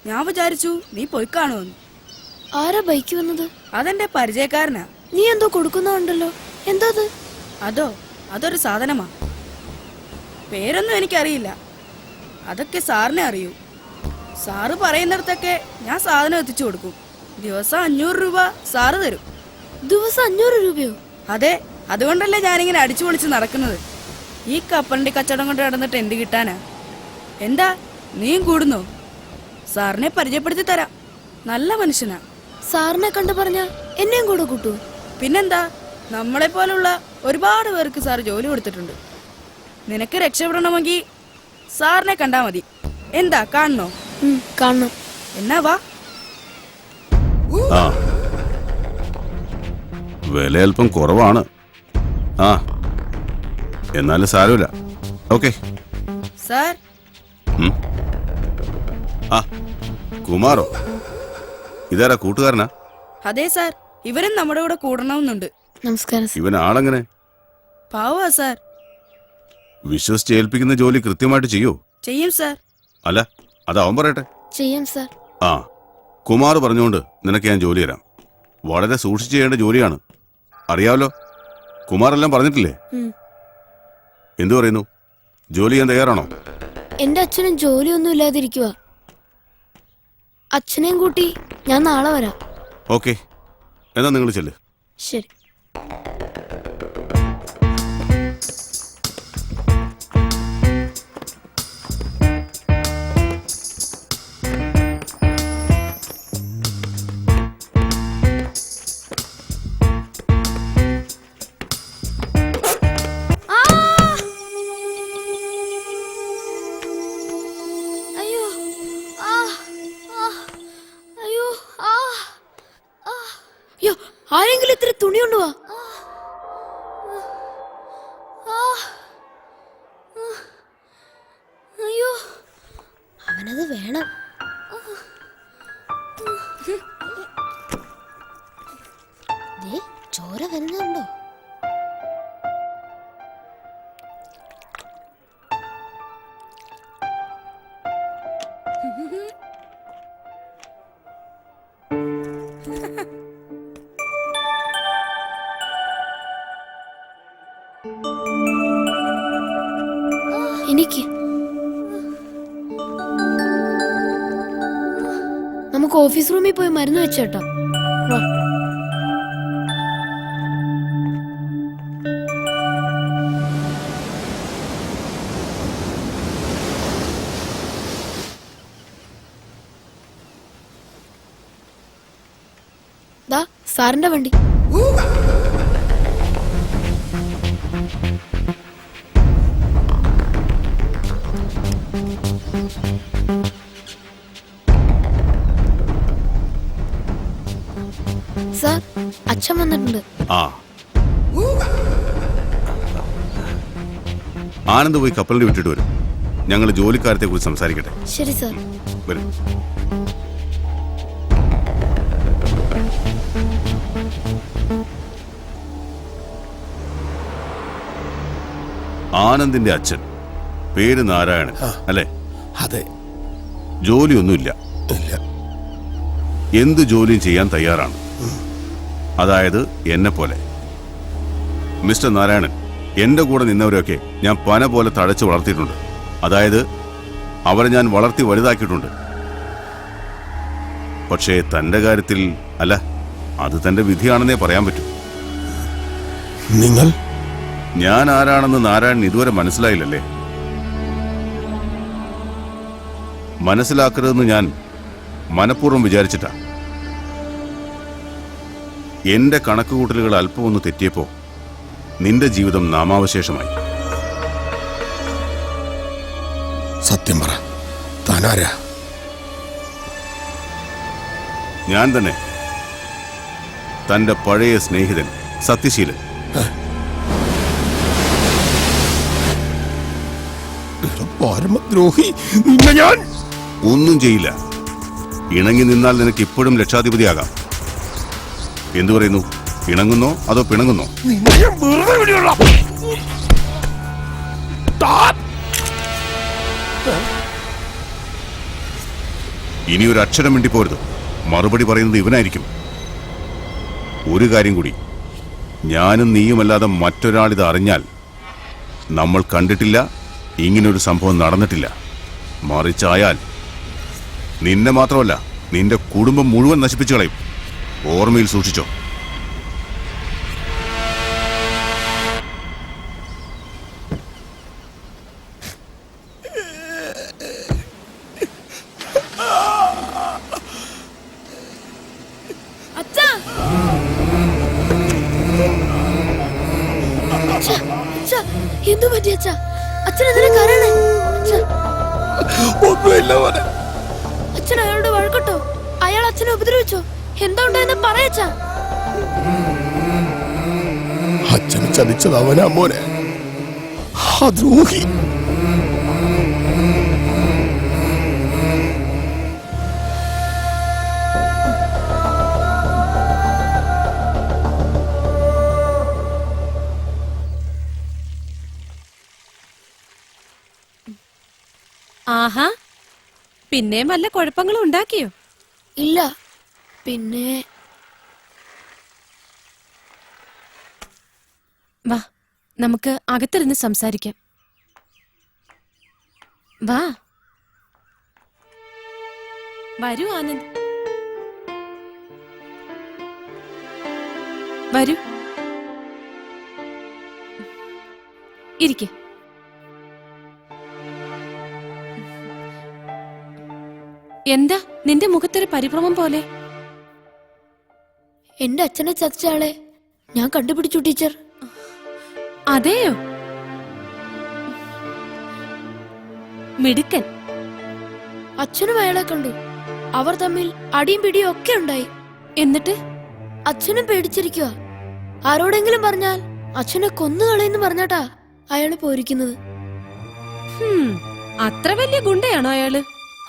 H: ഞാൻ വിചാരിച്ചു നീ പോയി കാണുമെന്ന്.
G: ആരാ ബൈക്ക് വന്നത്?
H: അതെന്റെ പരിചയക്കാരനാ.
G: നീ എന്തോ കൊടുക്കുന്നുണ്ടല്ലോ, എന്താ അത്?
H: അതൊരു സാധനമാ. പേരൊന്നും എനിക്കറിയില്ല, അതൊക്കെ സാറിനെ അറിയൂ. സാറ് പറയുന്നിടത്തൊക്കെ ഞാൻ സാധനം എത്തിച്ചു കൊടുക്കും. ദിവസം 500 രൂപ സാറ് തരും.
G: ദിവസം 500 രൂപയോ?
H: അതെ, അതുകൊണ്ടല്ലേ ഞാനിങ്ങനെ അടിച്ചു പൊളിച്ച് നടക്കുന്നത്. ഈ കപ്പലിന്റെ കച്ചവടം കൊണ്ട് നടന്നിട്ട് എന്ത് കിട്ടാനാ? എന്താ നീയും കൂടുന്നോ? സാറിനെ പരിചയപ്പെടുത്തി തരാം, നല്ല മനുഷ്യനാ.
G: സാറിനെ കണ്ടു പറഞ്ഞ എന്നെയും കൂടെ കൂട്ടൂ?
H: പിന്നെന്താ, നമ്മളെ പോലുള്ള ഒരുപാട് പേർക്ക് സാർ ജോലി കൊടുത്തിട്ടുണ്ട്. നിനക്ക് രക്ഷപ്പെടണമെങ്കിൽ സാറിനെ കണ്ടാ മതി. എന്താ, കാണണോ?
G: കാണണം.
H: എന്നാ വാ.
I: ആ, വില അല്പം കുറവാണ്. ആ, എന്നാലും സാരമില്ല. ഓക്കെ
H: സാർ,
I: ആ കുമാറോ? ഇതാരാ കൂട്ടുകാരനാ?
H: അതെ സാർ, ഇവരും നമ്മുടെ കൂടെ കൂടണമെന്നുണ്ട്.
G: നമസ്കാരം സർ.
I: ഇവൻ ആളെങ്ങനെ?
H: പാവാ സാർ.
I: വിശ്വസിച്ച് ഏൽപ്പിക്കുന്ന ജോലി കൃത്യമായിട്ട് ചെയ്യോ?
H: ചെയ്യും സാർ.
I: അല്ല, അത് അവൻ പറയട്ടെ.
G: ചെയ്യാം സർ.
I: ആ, കുമാർ പറഞ്ഞുകൊണ്ട് നിനക്ക് ഞാൻ ജോലി തരാം. വളരെ സൂക്ഷിച്ച് ചെയ്യേണ്ട ജോലിയാണ്, അറിയാമല്ലോ. കുമാറെല്ലാം പറഞ്ഞിട്ടില്ലേ? എന്തു പറയുന്നു? ജോലി ചെയ്യാൻ തയ്യാറാണോ?
G: എന്റെ അച്ഛനും ജോലിയൊന്നും ഇല്ലാതിരിക്കുക. അച്ഛനെയും കൂട്ടി ഞാൻ നാളെ വരാം.
I: ഓക്കെ, എന്നാ നിങ്ങൾ ചെല്ല്.
G: ശരി. ആരെങ്കിലും ഇത്ര തുണി കൊണ്ടുവാ. അയ്യോ, അവനത് വേണം. ചോര വരുന്നുണ്ടോ? എനിക്ക് നമുക്ക് ഓഫീസ് റൂമിൽ പോയി മരുന്ന് വെച്ചേട്ടോ. ദാ സാറിന്റെ വണ്ടി. സാർ, അച്ഛൻ വന്നിട്ടുണ്ട്.
I: ആ, ആനന്ദ് പോയി കപ്പലിന് വിട്ടിട്ട് വരും. ഞങ്ങൾ ജോലിക്കാരത്തെ കുറിച്ച് സംസാരിക്കട്ടെ.
G: ശരി സാർ.
I: വരും. ആനന്ദിന്റെ അച്ഛൻ പേര് നാരായണൻ അല്ലേ?
L: അതെ.
I: ജോലിയൊന്നുമില്ല. എന്ത് ജോലിയും ചെയ്യാൻ തയ്യാറാണ്. അതായത് എന്നെ പോലെ. മിസ്റ്റർ നാരായണൻ, എന്റെ കൂടെ നിന്നവരെയൊക്കെ ഞാൻ പന പോലെ തഴച്ച് വളർത്തിയിട്ടുണ്ട്. അതായത് അവരെ ഞാൻ വളർത്തി വലുതാക്കിയിട്ടുണ്ട്. പക്ഷേ തന്റെ കാര്യത്തിൽ അല്ല, അത് തന്റെ വിധിയാണെന്നേ പറയാൻ പറ്റൂ.
L: നിങ്ങൾ?
I: ഞാൻ ആരാണെന്ന് നാരായണൻ ഇതുവരെ മനസ്സിലായില്ലല്ലേ? മനസ്സിലാക്കരുതെന്ന് ഞാൻ മനഃപൂർവ്വം വിചാരിച്ചിട്ടാ. എന്റെ കണക്കുകൂട്ടലുകൾ അല്പം ഒന്ന് തെറ്റിയപ്പോ നിന്റെ ജീവിതം നാമാവശേഷമായി.
L: സത്യം പറ, താനാരാ?
I: ഞാൻ തന്നെ, തന്റെ പഴയ സ്നേഹിതൻ സത്യശീലൻ.
L: പരമദ്രോഹി, നിന്നെ ഞാൻ
I: ഒന്നും ചെയ്യില്ല. ഇണങ്ങി നിന്നാൽ നിനക്ക് ഇപ്പോഴും ലക്ഷാധിപതിയാകാം. എന്തു പറയുന്നു? ഇണങ്ങുന്നോ അതോ പിണങ്ങുന്നോ? ഇനി ഒരു അക്ഷരം വേണ്ടി പോരുത്. മറുപടി പറയുന്നത് ഇവനായിരിക്കും. ഒരു കാര്യം കൂടി, ഞാനും നീയുമല്ലാതെ മറ്റൊരാളിത് അറിഞ്ഞാൽ നമ്മൾ കണ്ടിട്ടില്ല, ഇങ്ങനൊരു സംഭവം നടന്നിട്ടില്ല. മറിച്ചായാൽ നിന്നെ മാത്രമല്ല, നിന്റെ കുടുംബം മുഴുവൻ നശിപ്പിച്ചു കളയും. ഓർമ്മയിൽ സൂക്ഷിച്ചോ.
G: എന്തു പറ്റി അച്ഛാ? അച്ഛൻ എന്തിനാ കരയണേ? അച്ഛൻ അയാളോട് വഴക്കിട്ടോ? അയാൾ അച്ഛനെ ഉപദ്രവിച്ചോ? എന്താ ഉണ്ടായെന്ന് പറയച്ചാ.
L: അച്ഛനെ ചതിച്ചത് അവനാ മോനെ, ആ ദ്രോഹി.
C: ആഹാ, പിന്നെയും വല്ല കുഴപ്പങ്ങളും ഉണ്ടാക്കിയോ?
G: ഇല്ല. പിന്നെ
C: വാ, നമുക്ക് അകത്തിരുന്ന് സംസാരിക്കാം. വാ, വരൂ ആനന്ദ്, വരൂ, ഇരിക്കെ. എന്താ നിന്റെ മുഖത്തൊരു പരിഭ്രമം പോലെ?
G: എന്റെ അച്ഛനെ ചതിച്ചയാളെ ഞാൻ കണ്ടുപിടിച്ചു ടീച്ചർ.
C: അതെയോ? മിടുക്കൻ.
G: അച്ഛനും അയാളെ കണ്ടു. അവർ തമ്മിൽ അടിയും പിടിയും ഒക്കെ ഉണ്ടായി.
C: എന്നിട്ട്
G: അച്ഛനും പേടിച്ചിരിക്കുക. ആരോടെങ്കിലും പറഞ്ഞാൽ അച്ഛനെ കൊന്നുകളയെന്ന് പറഞ്ഞാട്ടാ അയാള് പോയിരിക്കുന്നത്.
C: അത്ര വലിയ ഗുണ്ടയാണോ അയാള്?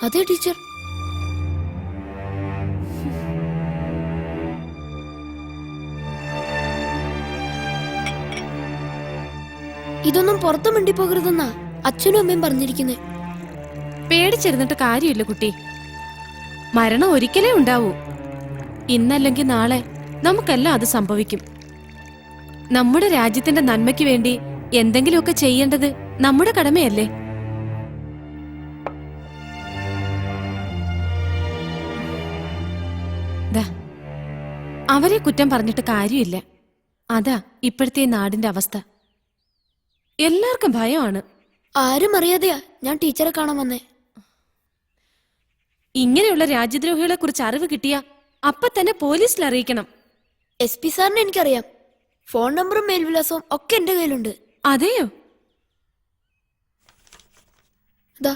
G: അതെ ടീച്ചർ. ഇതൊന്നും പുറത്തു മിണ്ടിപ്പോകരുതെന്നാ അച്ഛനും അമ്മയും പറഞ്ഞിരിക്കുന്നേ.
C: പേടിച്ചിരുന്നിട്ട് കാര്യമില്ല കുട്ടി. മരണം ഒരിക്കലേ ഉണ്ടാവൂ. ഇന്നല്ലെങ്കിൽ നാളെ നമുക്കെല്ലാം അത് സംഭവിക്കും. നമ്മുടെ രാജ്യത്തിന്റെ നന്മയ്ക്ക് വേണ്ടി എന്തെങ്കിലുമൊക്കെ ചെയ്യേണ്ടത് നമ്മുടെ കടമയല്ലേ? ദാ, അവരെ കുറ്റം പറഞ്ഞിട്ട് കാര്യമില്ല. അതാ ഇപ്പോഴത്തെ നാടിന്റെ അവസ്ഥ. എല്ലാവർക്കും ഭയമാണ്.
G: ആരും അറിയാതെയാ ഞാൻ ടീച്ചറെ കാണാൻ വന്നേ.
C: ഇങ്ങനെയുള്ള രാജ്യദ്രോഹികളെ കുറിച്ച് അറിവ് കിട്ടിയ അപ്പൊ തന്നെ പോലീസിൽ അറിയിക്കണം.
G: SP സാറിനെ എനിക്കറിയാം. ഫോൺ നമ്പറും മേൽവിലാസവും ഒക്കെ എന്റെ കയ്യിലുണ്ട്.
C: അതെയോ?
G: ദാ.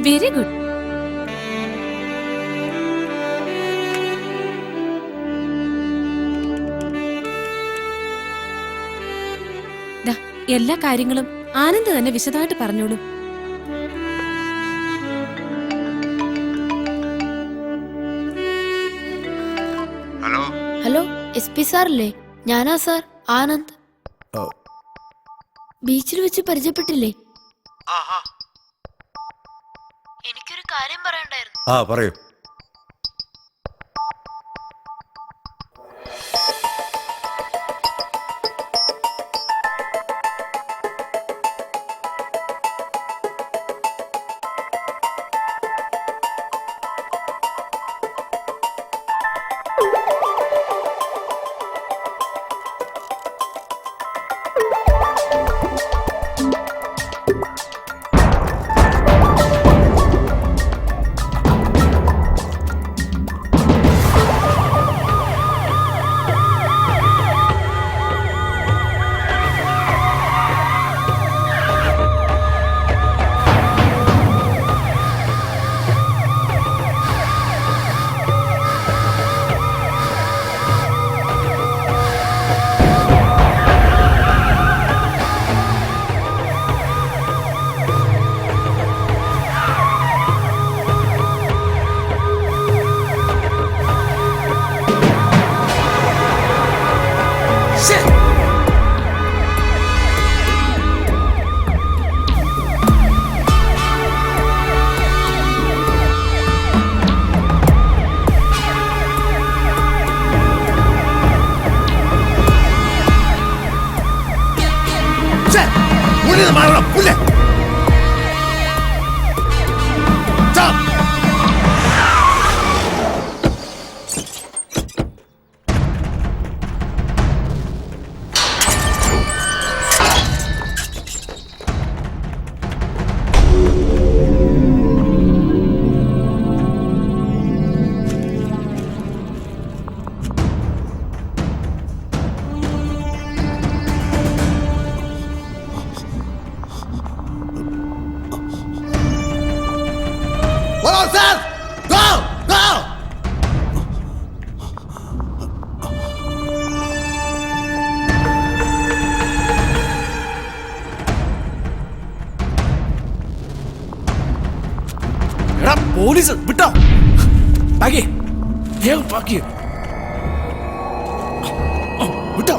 C: Very good. എല്ലാ കാര്യങ്ങളും ആനന്ദ് തന്നെ വിശദമായിട്ട് പറഞ്ഞോളൂ.
G: ഹലോ, SP സാറല്ലേ? ഞാനാ സാർ, ആനന്ദ്. ബീച്ചിൽ വെച്ച് പരിചയപ്പെട്ടില്ലേ? എനിക്കൊരു കാര്യം പറയണ്ടായിരുന്നു.
F: ആ പറയൂ.
J: പോലീസ് വിട്ടോ? ബാക്കി ബാക്കി വിട്ടോ?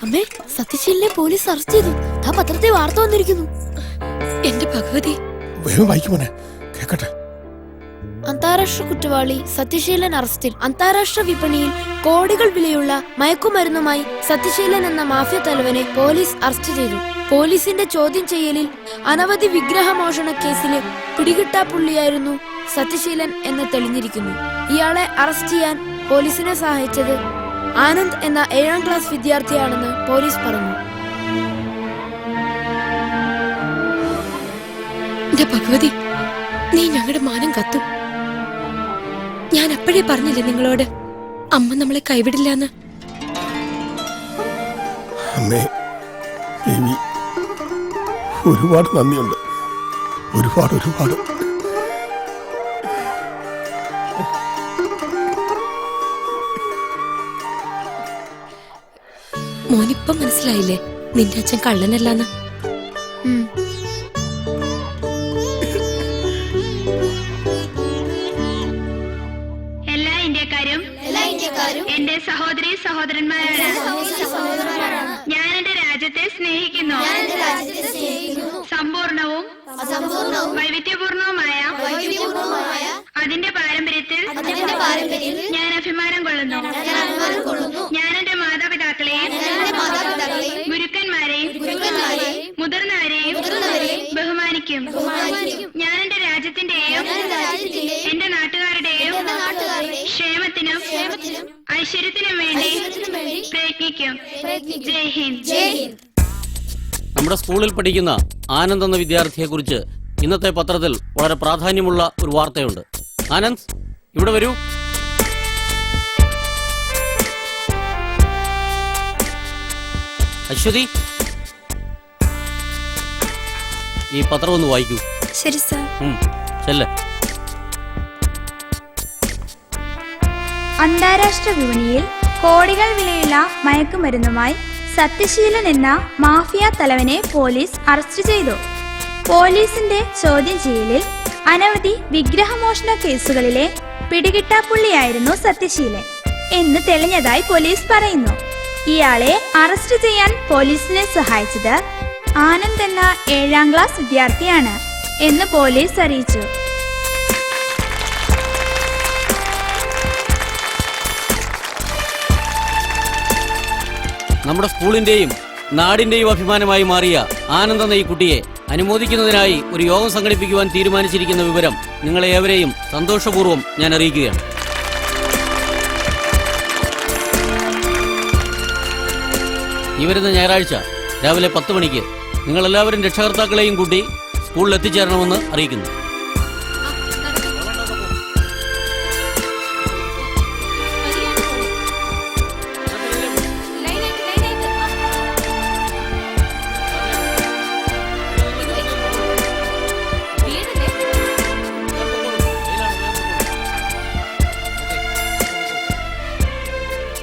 G: അമ്മേ, സത്യശീലനെ പോലീസ് അറസ്റ്റ് ചെയ്തു. ആ പത്രത്തിൽ വാർത്ത വന്നിരിക്കുന്നു.
C: എന്റെ ഭഗവതി,
L: വേഗം വായിക്കുമോനെ, കേക്കട്ടെ.
G: അന്താരാഷ്ട്ര കുറ്റവാളി സത്യശീലൻ അറസ്റ്റിൽ. അന്താരാഷ്ട്ര വിപണിയിൽ കോടികൾ വിലയുള്ള മയക്കുമരുന്നുമായി സത്യശീലൻ എന്ന മാഫിയ തലവനെ പോലീസ് അറസ്റ്റ് ചെയ്തു. പോലീസിന്റെ ചോദ്യം ചെയ്യലിൽ അനവധി വിഗ്രഹമോഷണ കേസിലെ പിടികിട്ടാപ്പുള്ളിയായിരുന്നു സത്യശീലൻ എന്ന് തെളിഞ്ഞിരിക്കുന്നു. ഇയാളെ അറസ്റ്റ് ചെയ്യാൻ പോലീസിനെ സഹായിച്ചത് ആനന്ദ് എന്ന 7ാം ക്ലാസ് വിദ്യാർത്ഥിയാണെന്ന് പോലീസ് പറഞ്ഞു.
C: ഭഗവതി, നീ ഞങ്ങളുടെ മാനം കത്തു. ഞാൻ അപ്പോഴേ പറഞ്ഞില്ലേ നിങ്ങളോട്, അമ്മ നമ്മളെ കൈവിടില്ലെന്ന്.
L: അമ്മേ ദേവി, ഒരുപാട് നന്ദിയുണ്ട്. ഒരുപാട് ഒരുപാട്.
C: മോനിപ്പം മനസ്സിലായില്ലേ നിന്റെ അച്ഛൻ കള്ളനല്ലാന്ന്?
E: എല്ലാ ഇന്ത്യക്കാരും എന്റെ സഹോദരി സഹോദരന്മാരാണ്. ഞാൻ എന്റെ രാജ്യത്തെ സ്നേഹിക്കുന്നു. സമ്പൂർണവും വൈവിധ്യപൂർണവുമായ അതിന്റെ പാരമ്പര്യത്തിൽ ഞാൻ അഭിമാനം കൊള്ളുന്നു. ഞാൻ എന്റെ മാതാപിതാക്കളെയും ഗുരുക്കന്മാരെയും മുതിർന്നവരെയും ബഹുമാനിക്കും. ഞാൻ എന്റെ രാജ്യത്തിന്റെയും എന്റെ നാട്ടുകാരുടെയും ക്ഷേമത്തിനും ഐശ്വര്യത്തിനും വേണ്ടി പ്രയത്നിക്കും. ജയ് ഹിന്ദ്.
N: നമ്മുടെ സ്കൂളിൽ പഠിക്കുന്ന ആനന്ദ് എന്ന വിദ്യാർത്ഥിയെക്കുറിച്ച് ഇന്നത്തെ പത്രത്തിൽ വളരെ പ്രാധാന്യമുള്ള ഒരു വാർത്തയുണ്ട്. ആനന്ദ്, ഇവിടെ വരൂ. അശ്വതി, ഈ പത്രം ഒന്ന് വായിക്കൂ.
E: ശരി സർ.
N: ചെല്ല്.
E: അന്താരാഷ്ട്ര വിപണിയിൽ കോടികൾ വിലയുള്ള മയക്കുമരുന്നുമായി സത്യശീലൻ എന്ന മാഫിയ തലവനെ പോലീസ് അറസ്റ്റ് ചെയ്തു. പോലീസിന്റെ ചോദ്യം ചെയ്യലിൽ അനവധി വിഗ്രഹമോഷണ കേസുകളിലെ പിടികിട്ടാപ്പുള്ളിയായിരുന്നു സത്യശീലൻ എന്ന് തെളിഞ്ഞതായി പോലീസ് പറയുന്നു. ഇയാളെ അറസ്റ്റ് ചെയ്യാൻ പോലീസിനെ സഹായിച്ചത് ആനന്ദ് എന്ന 7ാം ക്ലാസ് വിദ്യാർത്ഥിയാണ് എന്ന് പോലീസ് അറിയിച്ചു.
N: നമ്മുടെ സ്കൂളിന്റെയും നാടിന്റെയും അഭിമാനമായി മാറിയ ആനന്ദ് എന്ന ഈ കുട്ടിയെ അനുമോദിക്കുന്നതിനായി ഒരു യോഗം സംഘടിപ്പിക്കുവാൻ തീരുമാനിച്ചിരിക്കുന്ന വിവരം നിങ്ങളെ ഏവരെയും സന്തോഷപൂർവ്വം ഞാൻ അറിയിക്കുകയാണ്. ഈ വരുന്ന ഞായറാഴ്ച രാവിലെ 10 മണിക്ക് നിങ്ങളെല്ലാവരും രക്ഷകർത്താക്കളെയും കൂട്ടി സ്കൂളിൽ എത്തിച്ചേരണമെന്ന് അറിയിക്കുന്നു.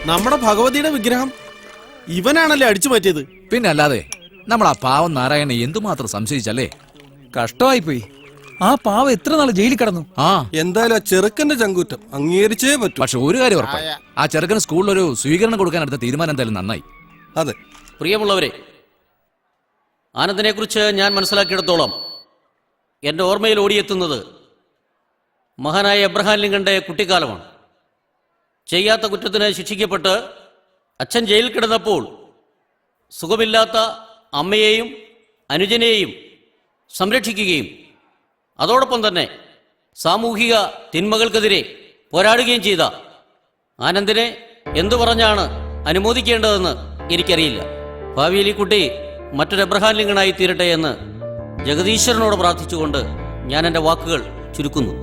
M: നമ്മുടെ ഭഗവതിയുടെ വിഗ്രഹം ഇവനാണല്ലേ അടിച്ചു മാറ്റിയത്?
D: പിന്നെ അല്ലാതെ നമ്മൾ ആ പാവം നാരായണനെ എന്തുമാത്രം സംശയിച്ചല്ലേ. കഷ്ടമായി പോയി. ആ പാവം എത്ര നാൾ ജയിലിൽ കിടന്നു.
M: എന്തായാലും ആ ചെറുക്കന്റെ ചങ്കൂറ്റം അംഗീകരിച്ചേ പറ്റൂ.
D: പക്ഷെ ഒരു കാര്യം ഉറപ്പായി, ആ ചെറുക്കന് സ്കൂളിൽ ഒരു സ്വീകരണം കൊടുക്കാൻ എടുത്ത തീരുമാനം എന്തായാലും നന്നായി.
M: അതെ.
N: പ്രിയമുള്ളവരെ, ആനന്ദിനെ കുറിച്ച് ഞാൻ മനസ്സിലാക്കിയിടത്തോളം എന്റെ ഓർമ്മയിൽ ഓടിയെത്തുന്നത് മഹാനായ എബ്രഹാം ലിങ്കന്റെ കുട്ടിക്കാലമാണ്. ചെയ്യാത്ത കുറ്റത്തിന് ശിക്ഷിക്കപ്പെട്ട് അച്ഛൻ ജയിലിൽ കിടന്നപ്പോൾ സുഖമില്ലാത്ത അമ്മയെയും അനുജനെയും സംരക്ഷിക്കുകയും അതോടൊപ്പം തന്നെ സാമൂഹിക തിന്മകൾക്കെതിരെ പോരാടുകയും ചെയ്ത ആനന്ദിനെ എന്തു പറഞ്ഞാണ് അനുമോദിക്കേണ്ടതെന്ന് എനിക്കറിയില്ല. ഭാവിയിൽ ഈ കുട്ടി മറ്റൊരു എബ്രഹാം ലിങ്കണായി തീരട്ടെ എന്ന് ജഗദീശ്വരനോട് പ്രാർത്ഥിച്ചുകൊണ്ട് ഞാൻ എൻ്റെ വാക്കുകൾ ചുരുക്കുന്നു.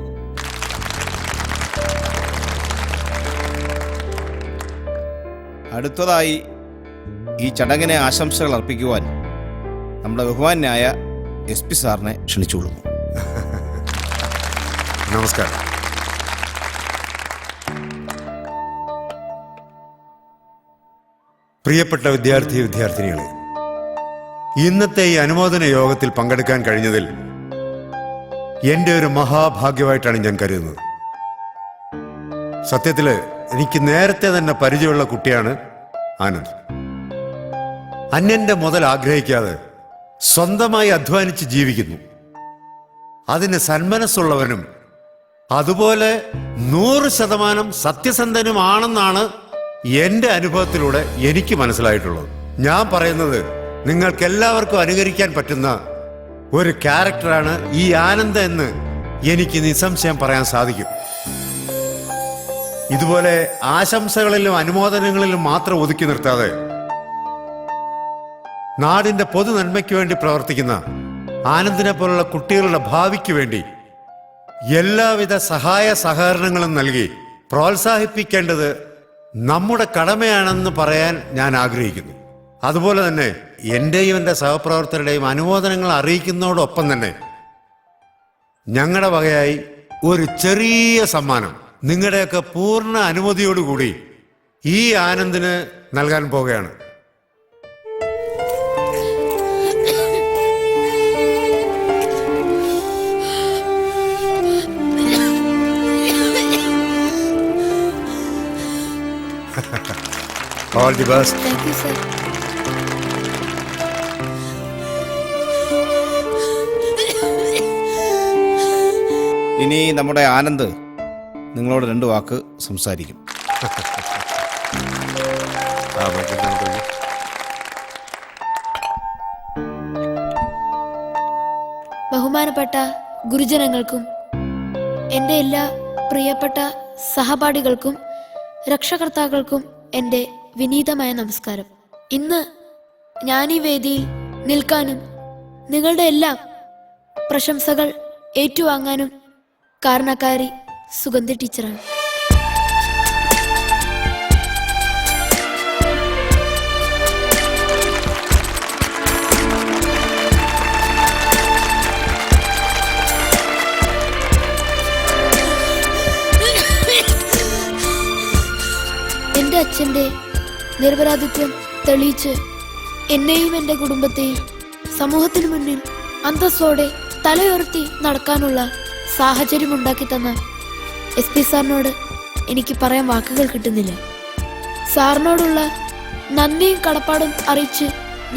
J: അടുത്തതായി ഈ ചടങ്ങിനെ ആശംസകൾ അർപ്പിക്കുവാൻ നമ്മുടെ ബഹുമാന്യായ SP സാറിനെ ക്ഷണിച്ചുകൊള്ളുന്നു.
F: നമസ്കാരം. പ്രിയപ്പെട്ട വിദ്യാർത്ഥിനികളെ, ഇന്നത്തെ ഈ അനുമോദന യോഗത്തിൽ പങ്കെടുക്കാൻ കഴിഞ്ഞതിൽ എൻ്റെ ഒരു മഹാഭാഗ്യമായിട്ടാണ് ഞാൻ കരുതുന്നത്. സത്യത്തില് എനിക്ക് നേരത്തെ തന്നെ പരിചയമുള്ള കുട്ടിയാണ് ആനന്ദ്. അന്യന്റെ മുതൽ ആഗ്രഹിക്കാതെ സ്വന്തമായി അധ്വാനിച്ച് ജീവിക്കുന്നു. അതിന് സന്മനസ്സുള്ളവനും അതുപോലെ 100% സത്യസന്ധനുമാണെന്നാണ് എൻ്റെ അനുഭവത്തിലൂടെ എനിക്ക് മനസ്സിലായിട്ടുള്ളത്. ഞാൻ പറയുന്നത് നിങ്ങൾക്കെല്ലാവർക്കും അനുകരിക്കാൻ പറ്റുന്ന ഒരു ക്യാരക്ടറാണ് ഈ ആനന്ദ് എന്ന് എനിക്ക് നിസ്സംശയം പറയാൻ സാധിക്കും. ഇതുപോലെ ആശംസകളിലും അനുമോദനങ്ങളിലും മാത്രം ഒതുക്കി നിർത്താതെ നാടിന്റെ പൊതു നന്മയ്ക്ക് വേണ്ടി പ്രവർത്തിക്കുന്ന ആനന്ദിനെ പോലുള്ള കുട്ടികളുടെ ഭാവിക്ക് വേണ്ടി എല്ലാവിധ സഹായ സഹകരണങ്ങളും നൽകി പ്രോത്സാഹിപ്പിക്കേണ്ടത് നമ്മുടെ കടമയാണെന്ന് പറയാൻ ഞാൻ ആഗ്രഹിക്കുന്നു. അതുപോലെ തന്നെ എൻ്റെയും എൻ്റെ സഹപ്രവർത്തകരുടെയും അനുമോദനങ്ങൾ അറിയിക്കുന്നതോടൊപ്പം തന്നെ ഞങ്ങളുടെ വകയായി ഒരു ചെറിയ സമ്മാനം നിങ്ങളുടെയൊക്കെ പൂർണ്ണ അനുമതിയോടുകൂടി ഈ ആനന്ദിന് നൽകാൻ പോകുകയാണ്. All the best.
G: Thank you sir.
J: ഇനി നമ്മുടെ ആനന്ദ് നിങ്ങളോട് 2 വാക്ക് സംസാരിക്കും.
G: ബഹുമാനപ്പെട്ട ഗുരുജനങ്ങൾക്കും എൻ്റെ എല്ലാ പ്രിയപ്പെട്ട സഹപാഠികൾക്കും രക്ഷകർത്താക്കൾക്കും എൻ്റെ വിനീതമായ നമസ്കാരം. ഇന്ന് ഞാൻ ഈ വേദിയിൽ നിൽക്കാനും നിങ്ങളുടെ എല്ലാം പ്രശംസകൾ ഏറ്റുവാങ്ങാനും കാരണക്കാരി സുഗന്ധി ടീച്ചറാണ്. എൻ്റെ അച്ഛൻ്റെ നിരപരാധിത്വം തെളിയിച്ച് എന്നെയും എൻ്റെ കുടുംബത്തെയും സമൂഹത്തിനു മുന്നിൽ അന്തസ്സോടെ തലയുയർത്തി നടക്കാനുള്ള സാഹചര്യം ഉണ്ടാക്കി തന്ന SP സാറിനോട് എനിക്ക് പറയാൻ വാക്കുകൾ കിട്ടുന്നില്ല. സാറിനോടുള്ള നന്ദിയും കടപ്പാടും അറിയിച്ച്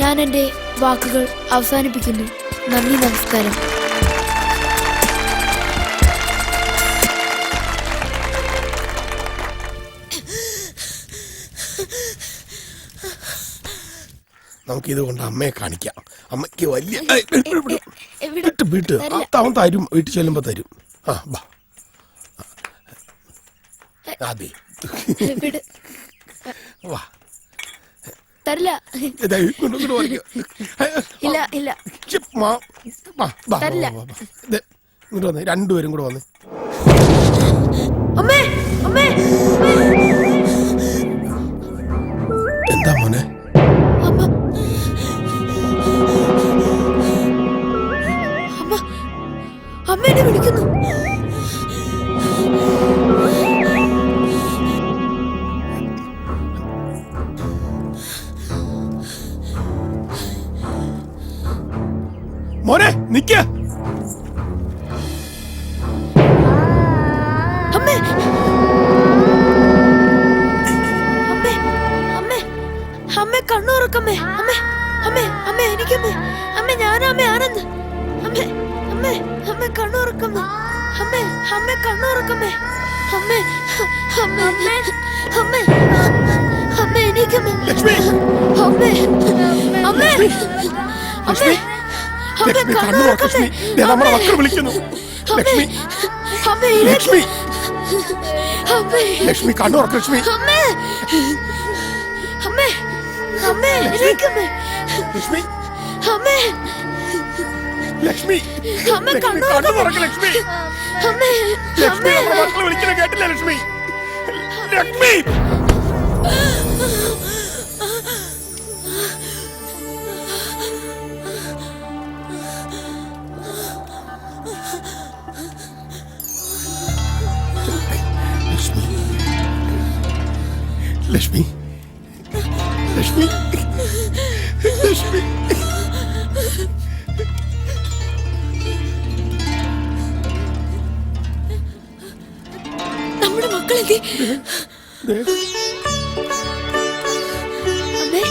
G: ഞാൻ എൻ്റെ വാക്കുകൾ അവസാനിപ്പിക്കുന്നു. നന്ദി, നമസ്കാരം.
L: നമുക്കിത് കൊണ്ട് അമ്മയെ കാണിക്കാം. അമ്മയ്ക്ക് വലിയ വീട്ട് അവൻ തരും, വീട്ടിൽ ചെല്ലുമ്പോ തരും. ആ ബാ അതെ വാ
G: തരില്ല. ഇല്ല ഇല്ല തരില്ല.
L: ഇങ്ങോട്ട് വന്നേ, രണ്ടുപേരും കൂടെ വന്നേ.
G: അമ്മേ അമ്മേ
L: എന്താ മോനെ?
G: അമ്മ അമ്മ അമ്മ എന്നെ വിളിക്കുന്നു.
L: മോനെ നിക്ക.
G: അമ്മേ അമ്മേ അമ്മേ അമ്മേ കണ്ണുറക്കമ്മേ. അമ്മേ അമ്മേ അമ്മേ എനിക്കമ്മേ. അമ്മേ ഞാനമ്മേ ആനന്ദ്. അമ്മേ അമ്മേ അമ്മേ കണ്ണുറക്കമ്മേ. അമ്മേ അമ്മേ കണ്ണുറക്കമ്മേ. അമ്മേ അമ്മേ അമ്മേ അമ്മേ എനിക്കമ്മേ. അമ്മേ അമ്മേ അമ്മേ
L: ലക്ഷ്മി കണ്ണുറക്കമ്മേ. നമ്മുടെ മക്കൾ വിളിക്കുന്നു. ലക്ഷ്മി ലക്ഷ്മി ലക്ഷ്മി കണ്ണുറക്ക. ലക്ഷ്മി
G: അമ്മേ അമ്മേ അമ്മേ എനിക്കമ്മേ.
L: ലക്ഷ്മി
G: അമ്മേ
L: ലക്ഷ്മി
G: അമ്മേ
L: കണ്ണുറക്ക. ലക്ഷ്മി
G: അമ്മേ
L: ലക്ഷ്മി നമ്മുടെ മക്കൾ വിളിക്കുന്ന കേട്ടില്ല. ലക്ഷ്മി ലക്ഷ്മി ലക്ഷ്മി ലക്ഷ്മി ലക്ഷ്മി
G: നമ്മുടെ മക്കളെന്തി? അമ്മേ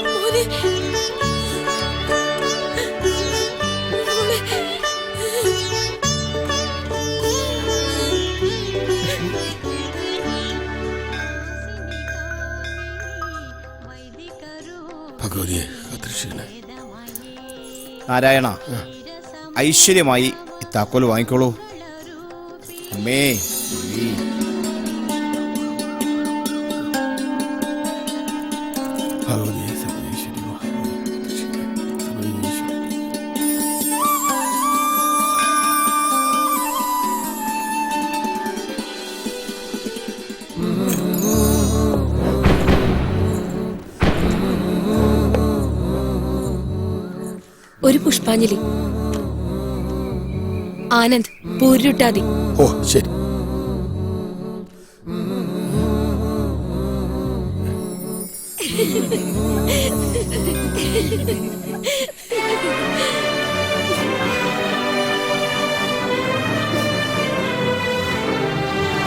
G: മോനെ മോളെ.
L: ഭഗവതിയെ കാത്തിരക്ഷിക്കണേ.
J: നാരായണ, ഐശ്വര്യമായി ഈ താക്കോല് വാങ്ങിക്കോളൂ. അമ്മേ
L: ഭഗവതിയെ സർവേശ്വരി സർവേശ്വരി.
C: ഒരു പുഷ്പാഞ്ജലി. ആനന്ദ് പൂരുട്ടാതി.
L: ഓ ശരി.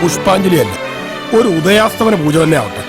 L: പുഷ്പാഞ്ജലി അല്ല, ഒരു ഉദയാസ്തമന പൂജ തന്നെ ആവട്ടെ.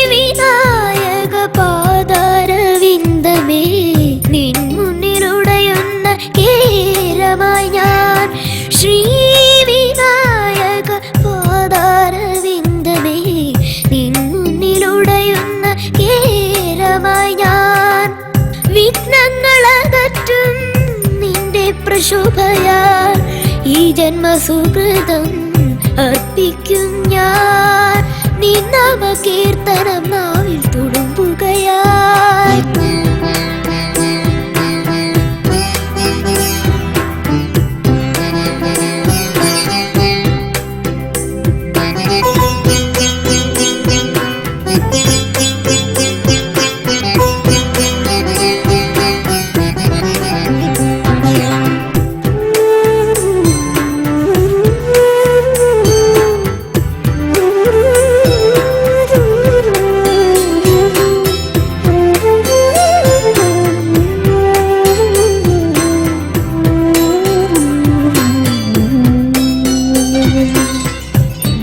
G: ശ്രീവിനായക പാദാരവിന്ദമേ നിൻ മുന്നിലുടയുന്ന കേരമായി ഞാൻ. ശ്രീവിനായക പാദാരവിന്ദമേ നിൻ മുന്നിലുടയുന്ന കേരമായി ഞാൻ. വിഘ്നങ്ങളകറ്റും നിന്റെ പ്രശോഭയാൽ ഈ ജന്മസുകൃതം അർപ്പിക്കും ഞാൻ. നിന്നാമ കീർത്തനം നാവിൽ തുളുമ്പുകയായി.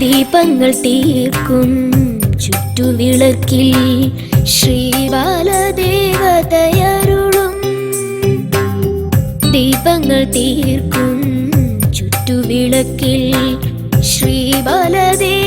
G: ദീപങ്ങൾ തീർക്കും ചുറ്റുവിളക്കിൽ ശ്രീബാലദേവതയരുളും. ദീപങ്ങൾ തീർക്കും ചുറ്റുവിളക്കിൽ ശ്രീബാലദേവ